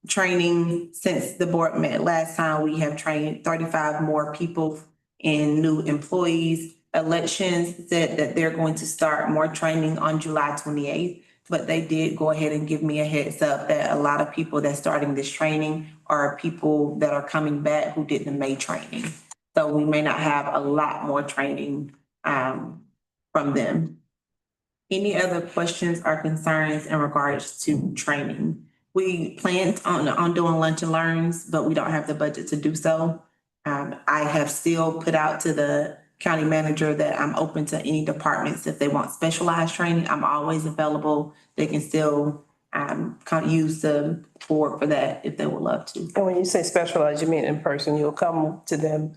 training, since the board met last time, we have trained 35 more people in new employees. Elections said that they're going to start more training on July 28th, but they did go ahead and give me a heads up that a lot of people that's starting this training are people that are coming back who did the May training. So we may not have a lot more training from them. Any other questions or concerns in regards to training? We planned on doing lunch and learns, but we don't have the budget to do so. I have still put out to the county manager that I'm open to any departments. If they want specialized training, I'm always available. They can still use the board for that if they would love to. And when you say specialized, you mean in person, you'll come to them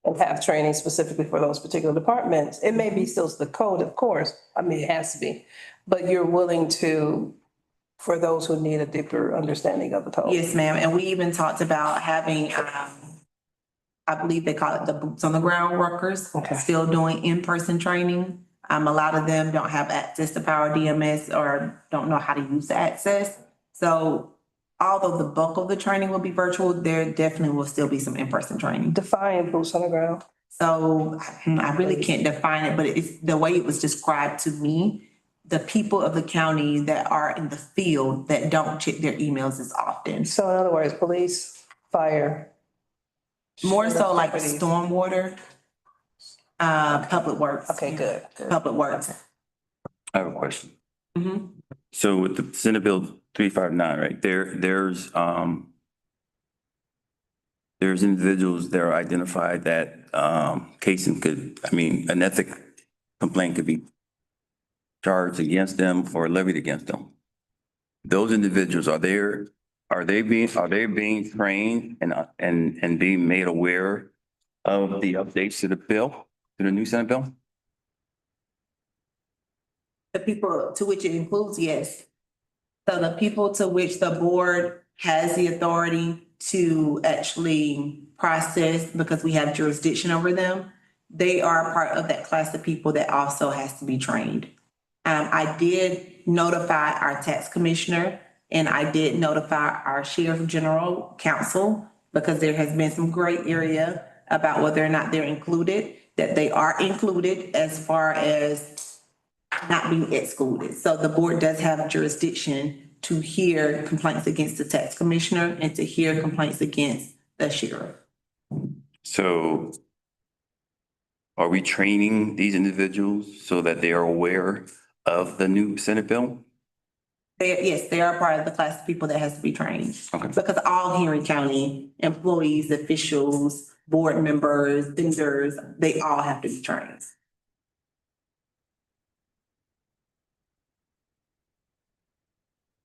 and have training specifically for those particular departments. It may be still the code, of course. I mean, it has to be, but you're willing to, for those who need a deeper understanding of the code. Yes, ma'am. And we even talked about having, I believe they call it the boots on the ground workers. Okay. Still doing in-person training. A lot of them don't have access to Power DMS or don't know how to use the access. So although the bulk of the training will be virtual, there definitely will still be some in-person training. Define boots on the ground. So I really can't define it, but it's the way it was described to me. The people of the county that are in the field that don't check their emails as often. So in other words, police, fire. More so like deputies. stormwater, public works. Okay, good. Public works. I have a question. Mhm. So with the Senate Bill 359, right, there's individuals that are identified that casing could, I mean, an ethic complaint could be charged against them or levied against them. Those individuals, are they being trained and being made aware of the updates to the bill, to the new Senate bill? The people to which it includes, yes. So the people to which the board has the authority to actually process, because we have jurisdiction over them, they are part of that class of people that also has to be trained. I did notify our tax commissioner and I did notify our sheriff general counsel because there has been some gray area about whether or not they're included, that they are included as far as not being excluded. So the board does have jurisdiction to hear complaints against the tax commissioner and to hear complaints against the sheriff. So are we training these individuals so that they are aware of the new Senate bill? Yes, they are part of the class of people that has to be trained. Okay. Because all Henry County employees, officials, board members, vendors, they all have to be trained.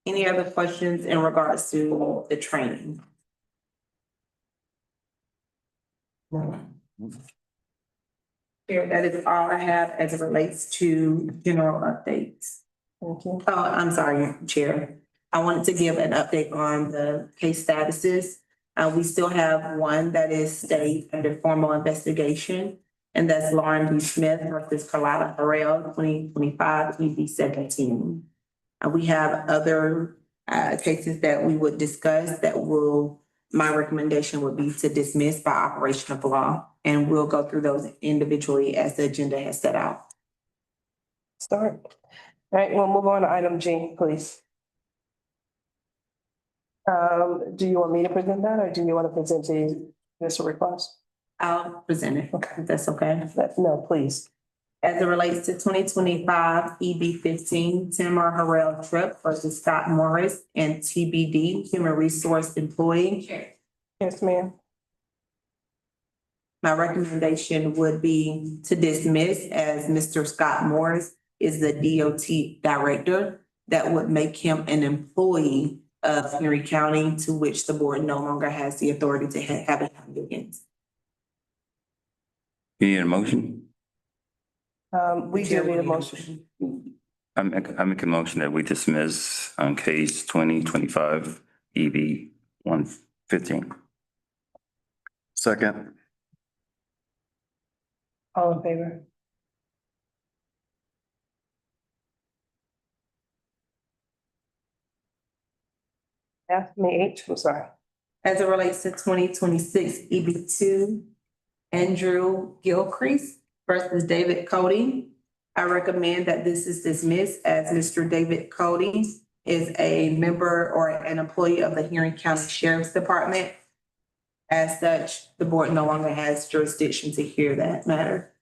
Any other questions in regards to the training? No. Chair, that is all I have as it relates to general updates. Thank you. Oh, I'm sorry, Chair. I wanted to give an update on the case statuses. We still have one that is stayed under formal investigation, and that's Lauren B. Smith versus Carlotta Harrell, 2025 EB 17. We have other cases that we would discuss that my recommendation would be to dismiss by operation of law, and we'll go through those individually as the agenda has set out. Start. All right, we'll move on to item G, please. Do you want me to present that, or do you want to present this request? I'll present it, if that's okay. No, please. As it relates to 2025 EB 15, Tamara Harrell Tripp versus Scott Morris and TBD, Human Resource Employee. Chair. Yes, ma'am. My recommendation would be to dismiss, as Mr. Scott Morris is the DOT director. That would make him an employee of Henry County, to which the board no longer has the authority to have it against. You need a motion? We do need a motion. I make a motion that we dismiss on case 2025 EB 115. Second. All in favor? F, me, H, I'm sorry. As it relates to 2026 EB 2, Andrew Gilcrease versus David Cody. I recommend that this is dismissed, as Mr. David Cody is a member or an employee of the Henry County Sheriff's Department. As such, the board no longer has jurisdiction to hear that matter.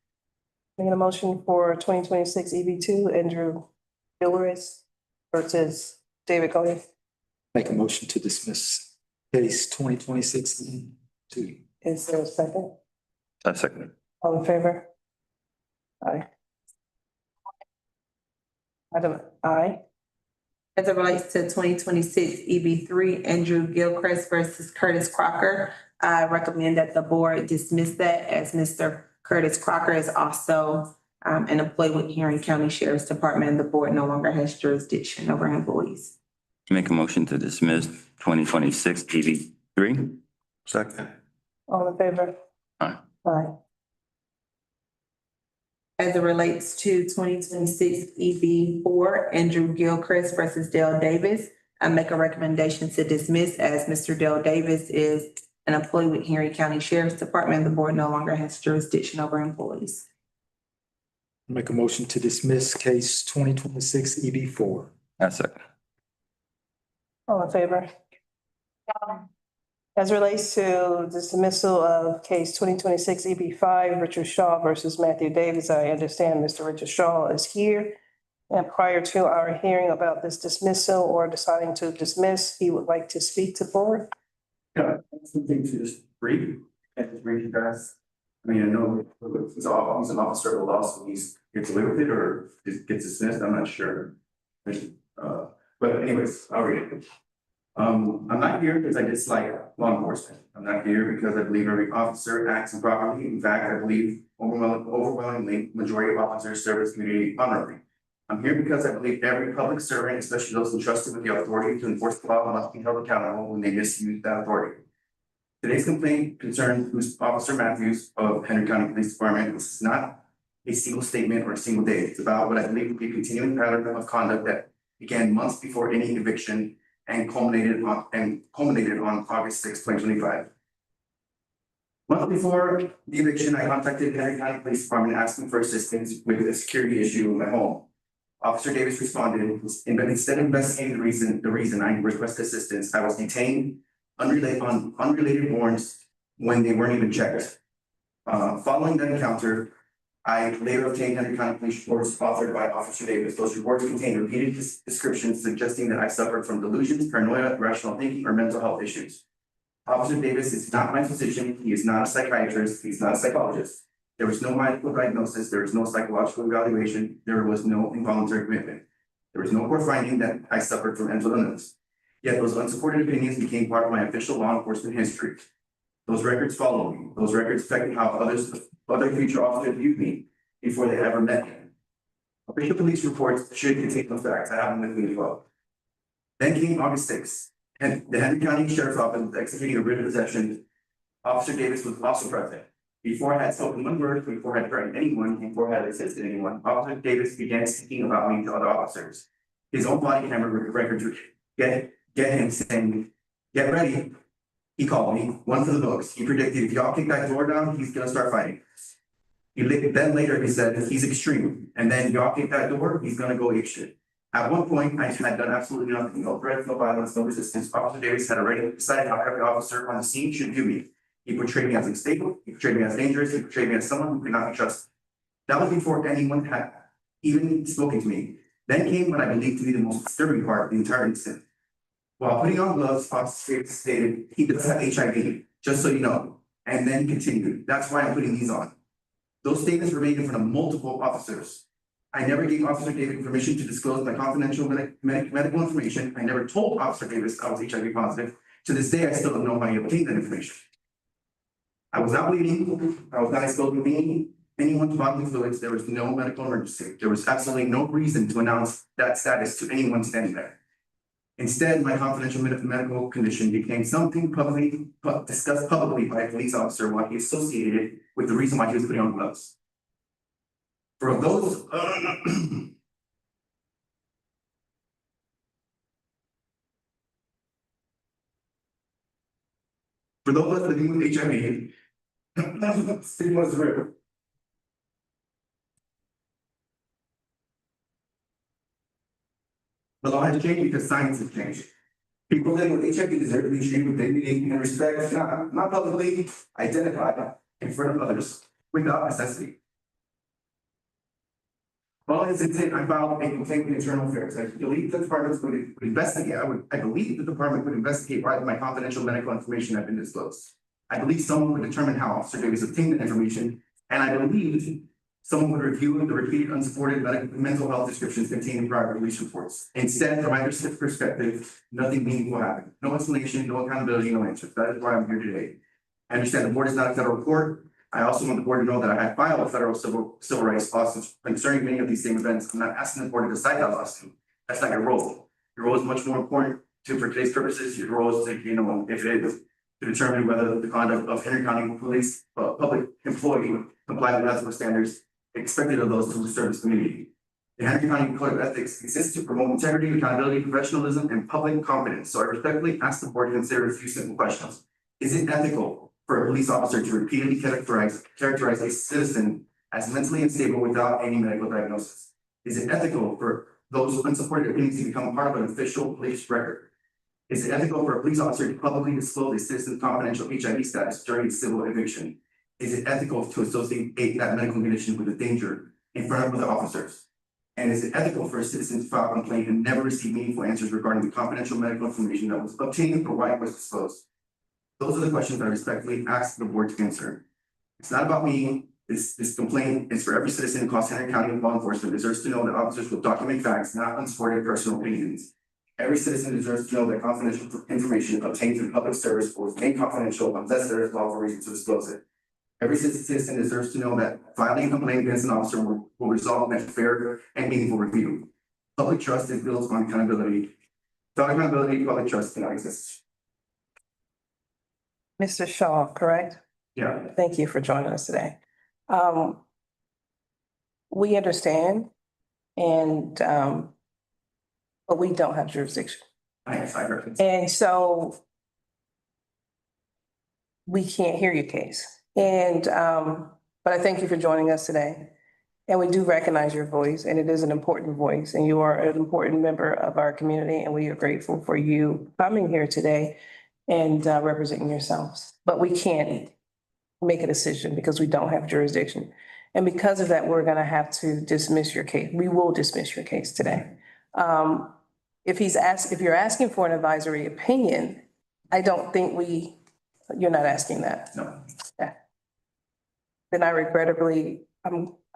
Making a motion for 2026 EB2, Andrew Gilcrease versus David Cody. Make a motion to dismiss case 2026 2. Is there a second? I second it. All in favor? Aye. Item I. As it relates to 2026 EB 3, Andrew Gilchrist versus Curtis Crocker, I recommend that the board dismiss that, as Mr. Curtis Crocker is also an employee with Henry County Sheriff's Department, and the board no longer has jurisdiction over employees. Make a motion to dismiss 2026 EB 3. Second. All in favor? Aye. Aye. As it relates to 2026 EB 4, Andrew Gilchrist versus Dale Davis, I make a recommendation to dismiss, as Mr. Dale Davis is an employee with Henry County Sheriff's Department. The board no longer has jurisdiction over employees. Make a motion to dismiss case 2026 EB 4. I second. All in favor? As relates to dismissal of case 2026 EB5, Richard Shaw versus Matthew Davis, I understand Mr. Richard Shaw is here. And prior to our hearing about this dismissal or deciding to dismiss, he would like to speak to the board. Yeah, something to just read and read you guys. I mean, I know he's an officer of the law, so he's gets away with it or gets dismissed. I'm not sure. But anyways, I'll read it. I'm not here because I dislike law enforcement. I'm not here because I believe every officer acts improperly. In fact, I believe overwhelmingly majority of officers serve this community honorably. I'm here because I believe every public servant, especially those entrusted with the authority to enforce the law, must be held accountable when they misuse that authority. Today's complaint concerns Officer Matthews of Henry County Police Department. This is not a single statement or a single day. It's about what I believe to be a continuing pattern of conduct that began months before any eviction and culminated on August 6, 2025. Months before the eviction, I contacted Henry County Police Department asking for assistance with a security issue in my home. Officer Davis responded, but instead of investigating the reason I requested assistance, I was detained on unrelated warrants when they weren't even checked. Following that encounter, I later obtained Henry County Police reports authored by Officer Davis. Those reports contained repeated descriptions suggesting that I suffered from delusions, paranoia, irrational thinking, or mental health issues. Officer Davis is not my physician. He is not a psychiatrist. He's not a psychologist. There was no medical diagnosis. There was no psychological evaluation. There was no involuntary commitment. There was no court finding that I suffered from mental illness. Yet those unsupported opinions became part of my official law enforcement history. Those records follow me. Those records affect how other future officers viewed me before they ever met me. Official police reports should contain those facts. I have them with me as well. Then came August 6th, and the Henry County Sheriff's Office was executing a writ of possession. Officer Davis was also present. Before I had spoken one word, before I had threatened anyone, before I had assisted anyone, Officer Davis began speaking about me to other officers. His own body camera records would get him saying, "Get ready." He called me, one for the books. He predicted if y'all kick that door down, he's gonna start fighting. Then later he said, he's extreme. And then y'all kick that door, he's gonna go apeshit. At one point, I had done absolutely nothing, no threats, no violence, no resistance. Officer Davis had already decided how every officer on the scene should view me. He portrayed me as unstable, he portrayed me as dangerous, he portrayed me as someone who could not be trusted. That was before anyone had even spoken to me. Then came what I believe to be the most disturbing part of the entire incident. While putting on gloves, Officer Davis stated, he does have HIV, just so you know. And then he continued, "That's why I'm putting these on." Those statements were made in front of multiple officers. I never gave Officer Davis permission to disclose my confidential medical information. I never told Officer Davis I was HIV positive. To this day, I still don't know how he obtained that information. I was not bleeding. I was not exposed to anyone to bodily fluids. There was no medical emergency. There was absolutely no reason to announce that status to anyone standing there. Instead, my confidential medical condition became something discussed publicly by a police officer while he associated it with the reason why he was putting on gloves. For those of us living with HIV, stigma is real. The law has changed because science has changed. People living with HIV deserve to be treated with dignity and respect, not publicly identified in front of others without necessity. Following this incident, I filed a complaint with Internal Affairs. I believe the department would investigate. I believe the department would investigate why my confidential medical information had been disclosed. I believe someone would determine how Officer Davis obtained that information, and I believed someone would review the repeated unsupported mental health descriptions contained in prior police reports. Instead, from my perspective, nothing meaningful happened. No explanation, no accountability, no answer. That is why I'm here today. I understand the board is not a federal court. I also want the board to know that I had filed a federal civil rights lawsuit concerning many of these same events. I'm not asking the board to decide that lawsuit. That's not your role. Your role is much more important for today's purposes. Your role is to, if it is to determine whether the conduct of Henry County Police public employee comply with ethical standards expected of those who serve this community. The Henry County Code of Ethics exists to promote integrity, accountability, professionalism, and public confidence. So I respectfully ask the board to consider a few simple questions. Is it ethical for a police officer to repeatedly characterize a citizen as mentally unstable without any medical diagnosis? Is it ethical for those unsupported opinions to become part of an official police record? Is it ethical for a police officer to publicly disclose a citizen's confidential HIV status during a civil eviction? Is it ethical to associate that medical condition with a danger in front of other officers? And is it ethical for a citizen to file a complaint and never receive meaningful answers regarding the confidential medical information that was obtained or why it was disclosed? Those are the questions I respectfully ask the board to answer. It's not about me. This complaint is for every citizen across Henry County law enforcement deserves to know that officers will document facts, not unsupported personal opinions. Every citizen deserves to know that confidential information obtained through public service will remain confidential unless there is lawful reason to disclose it. Every citizen deserves to know that filing a complaint against an officer will result in a fair and meaningful review. Public trust is built on accountability. Without accountability, public trust cannot exist. Mr. Shaw, correct? Yeah. Thank you for joining us today. We understand and, but we don't have jurisdiction. I heard. And so we can't hear your case. And, but I thank you for joining us today. And we do recognize your voice, and it is an important voice, and you are an important member of our community, and we are grateful for you coming here today and representing yourselves. But we can't make a decision because we don't have jurisdiction. And because of that, we're gonna have to dismiss your case. We will dismiss your case today. If you're asking for an advisory opinion, I don't think we You're not asking that. No. Then I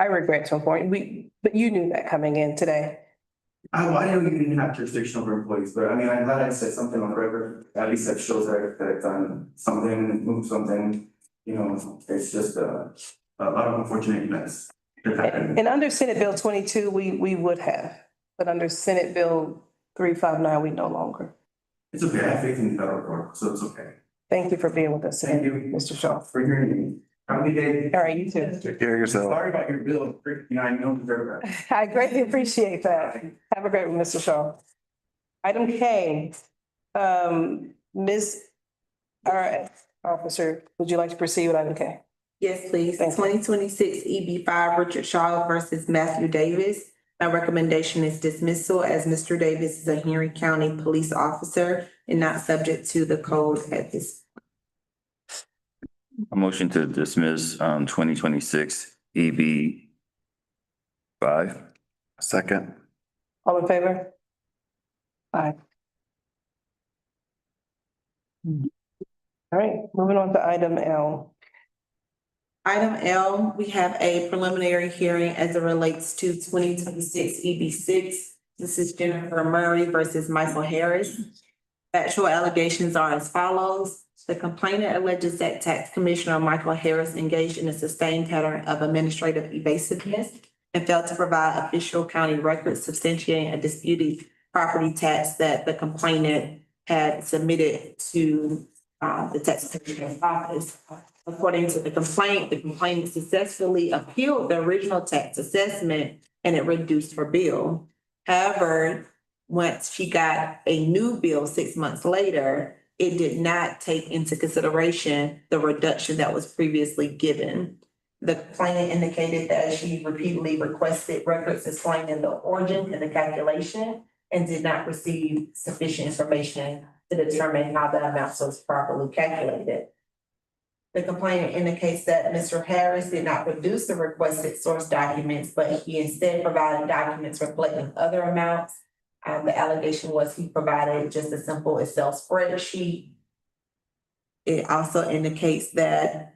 I regret to inform you, but you knew that coming in today. I didn't know you didn't have jurisdiction over employees, but I mean, I'm glad I said something on the record. At least that shows that I've done something, moved something. You know, it's just a lot of unfortunate events that happened. And under Senate Bill 22, we would have, but under Senate Bill 359, we no longer. It's okay. I have faith in the federal court, so it's okay. Thank you for being with us Thank today, you. Mr. Shaw. For hearing me. Have a good day. All right, you too. Take care of yourself. Sorry about your bill. You know, I know it's very bad. I greatly appreciate that. Have a great one, Mr. Shaw. Item K, Ms. Our officer, would you like to proceed with item K? Yes, please. Thank you. 2026 EB5 Richard Shaw versus Matthew Davis. My recommendation is dismissal as Mr. Davis is a Henry County police officer and not subject to the code at this. A motion to dismiss, 2026 EB 5. Second. All in favor? Aye. All right, moving on to item L. Item L, we have a preliminary hearing as it relates to 2026 EB6. This is Jennifer Murray versus Michael Harris. Factual allegations are as follows. The complainant alleges that Tax Commissioner Michael Harris engaged in a sustained pattern of administrative evasiveness and failed to provide official county records substantiating a disputed property tax that the complainant had submitted to the Tax Commissioner's office. According to the complainant successfully appealed the original tax assessment and it reduced her bill. However, once she got a new bill 6 months later, it did not take into consideration the reduction that was previously given. The complainant indicated that she repeatedly requested records explaining the origin and the calculation and did not receive sufficient information to determine how the amount was properly calculated. The complainant indicates that Mr. Harris did not produce the requested source documents, but he instead provided documents reflecting other amounts. The allegation was he provided just a simple Excel spreadsheet. It also indicates that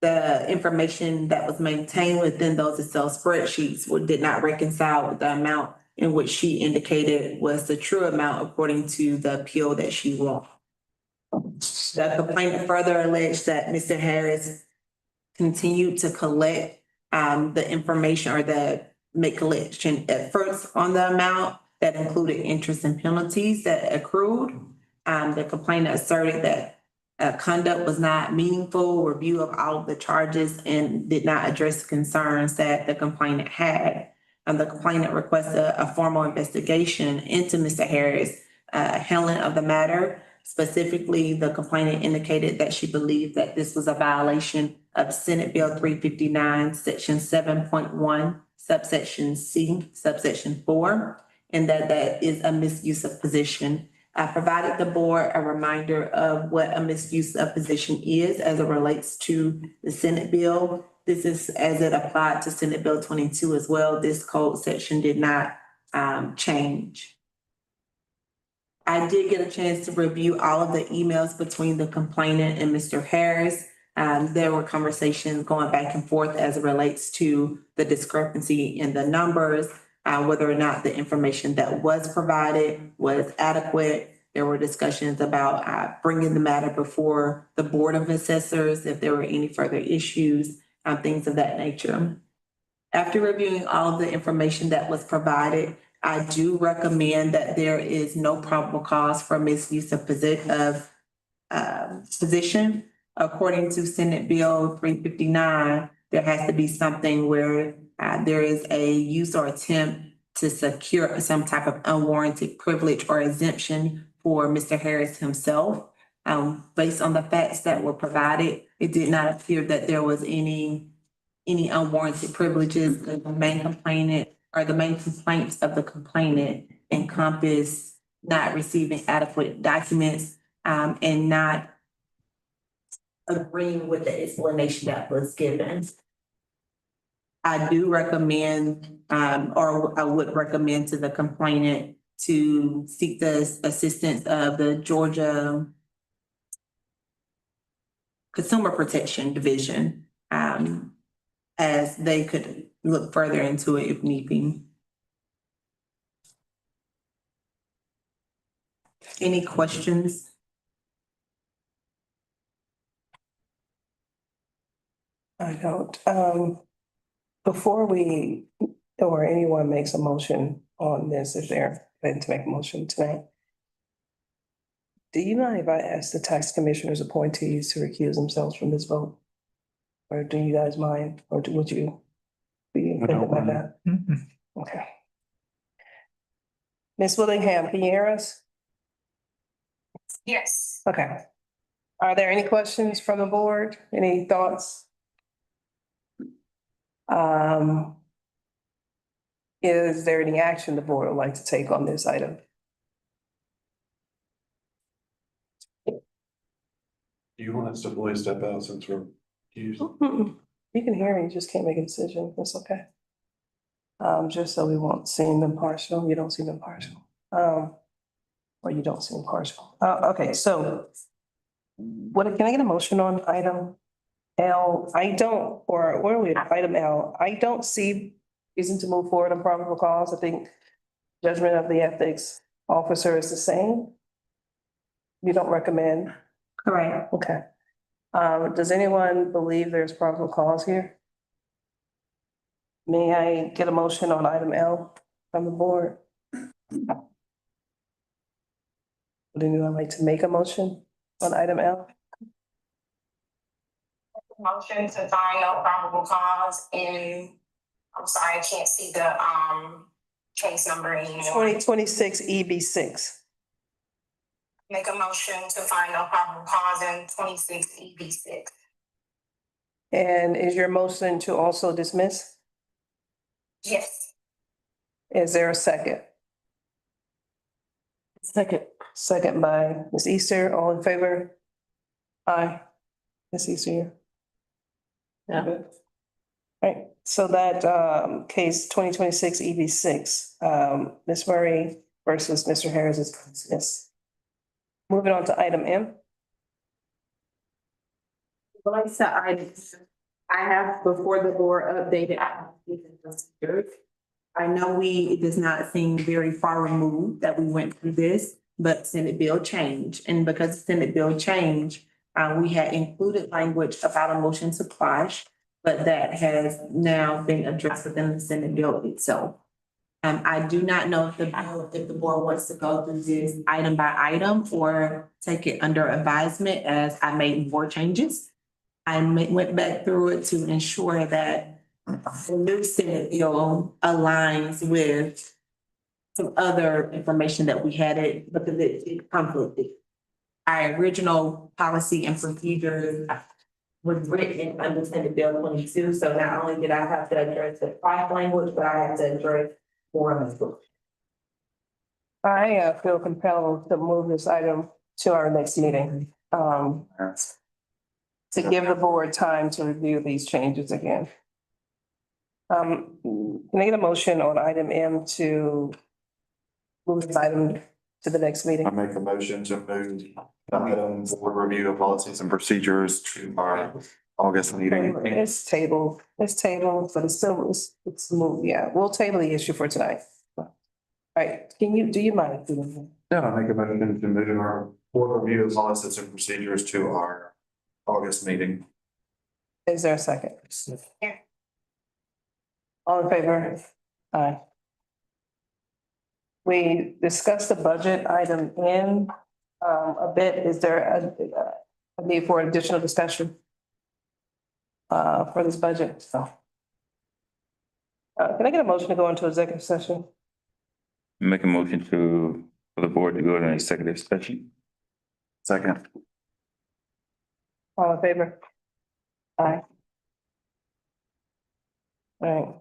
the information that was maintained within those Excel spreadsheets did not reconcile with the amount in which she indicated was the true amount according to the appeal that she won. The complainant further alleged that Mr. Harris continued to collect the information or make collection at first on the amount that included interest and penalties that accrued. The complainant asserted that conduct was not meaningful review of all of the charges and did not address concerns that the complainant had. The complainant requested a formal investigation into Mr. Harris' handling of the matter. Specifically, the complainant indicated that she believed that this was a violation of Senate Bill 359, Section 7.1, subsection C, subsection 4, and that is a misuse of position. I provided the board a reminder of what a misuse of position is as it relates to the Senate bill. This is as it applied to Senate Bill 22 as well. This code section did not change. I did get a chance to review all of the emails between the complainant and Mr. Harris. There were conversations going back and forth as it relates to the discrepancy in the numbers, whether or not the information that was provided was adequate. There were discussions about bringing the matter before the Board of Assessors if there were any further issues, things of that nature. After reviewing all of the information that was provided, I do recommend that there is no probable cause for misuse of position. According to Senate Bill 359, there has to be something where there is a use or attempt to secure some type of unwarranted privilege or exemption for Mr. Harris himself. Based on the facts that were provided, it did not appear that there was any unwarranted privileges. The main complainant or the main complaints of the complainant encompass not receiving adequate documents and not agreeing with the explanation that was given. I do recommend, or I would recommend to the complainant to seek the assistance of the Georgia Consumer Protection Division, as they could look further into it if need be. Any questions? I don't. Before we, or anyone makes a motion on this, if they're going to make a motion tonight, do you mind if I ask the tax commissioners appointees to recuse themselves from this vote? Or do you guys mind, or would you be I thinking don't about mind. that? Okay. Ms. Willingham, can you hear us? Yes. Okay. Are there any questions from the board? Any thoughts? Is there any action the board would like to take on this item? Do you want us to fully step out since we're used? You can hear, you just can't make a decision. That's okay. Just so we won't seem impartial. You don't seem impartial. Or you don't seem partial. Okay, so can I get a motion on item L? I don't, or where are we at? Item L? I don't see reason to move forward on probable cause. I think judgment of the ethics officer is the same. You don't recommend? Correct. Okay. Does anyone believe there's probable cause here? May I get a motion on item L from the board? Would anyone like to make a motion on item L? Motion to find no probable cause in, I'm sorry, I can't see the, case number anymore. 2026 EB6. Make a motion to find no probable cause in 26 EB6. And is your motion to also dismiss? Yes. Is there a second? Second. Second by Ms. Easter, all in favor? Aye. Ms. Easter? Yeah. Good. All right, so that case 2026 EB6, Ms. Murray versus Mr. Harris is dismissed. Moving on to item M. Like I said, I have before the board updated. I know it does not seem very far removed that we went through this, but Senate bill change. And because the Senate bill change, we had included language about a motion to quash, but that has now been addressed within the Senate bill itself. I do not know if the board wants to go through this item by item or take it under advisement as I made more changes. I went back through it to ensure that the new Senate bill aligns with some other information that we had it because it conflicted. Our original policy and procedure was written under Senate Bill 22, so not only did I have to address the five language, but I had to address more of the. I feel compelled to move this item to our next meeting. To give the board time to review these changes again. Can I get a motion on item M to move this item to the next meeting? I make a motion to move item board review of policies and procedures to our August meeting. It's tabled, but it's still, it's moved, yeah, we'll table the issue for tonight. All right, do you mind doing Yeah, I make a motion to move our board review of policies and procedures to our August meeting. that? Is there a second? Yeah. All in favor? Aye. We discussed the budget item in a bit. Is there a need for additional discussion for this budget? So. Can I get a motion to go into executive session? Make a motion for the board to go to an executive session. Second. All in favor? Aye. All right.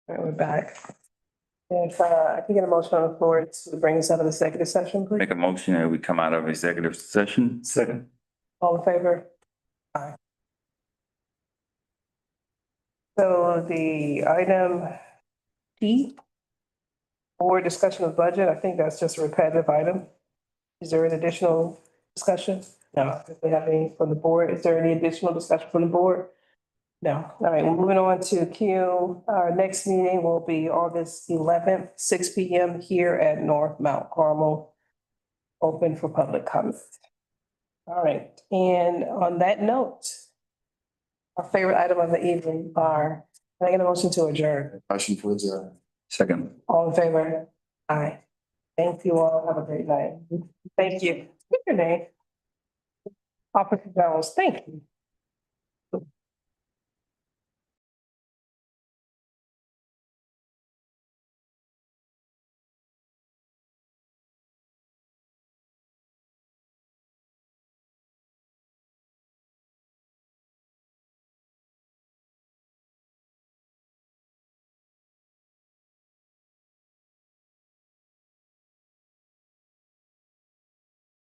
All right, we're back. If I can get a motion on the floor to bring us out of the executive session, please. Make a motion that we come out of executive session. Second. All in favor? Aye. So the item D, board discussion of budget, I think that's just a repetitive item. Is there an additional discussion? No. If we have any from the board, is there any additional discussion from the board? No. All right, we're moving on to Q. Our next meeting will be August 11th, 6 p.m. here at North Mount Carmel. Open for public comment. All right, and on that note, our favorite item of the evening are, can I get a motion to adjourn? Motion for adjournment. Second. All in favor? Aye. Thank you all. Have a great night. Thank you. What's your name? Officer Jones, thank you.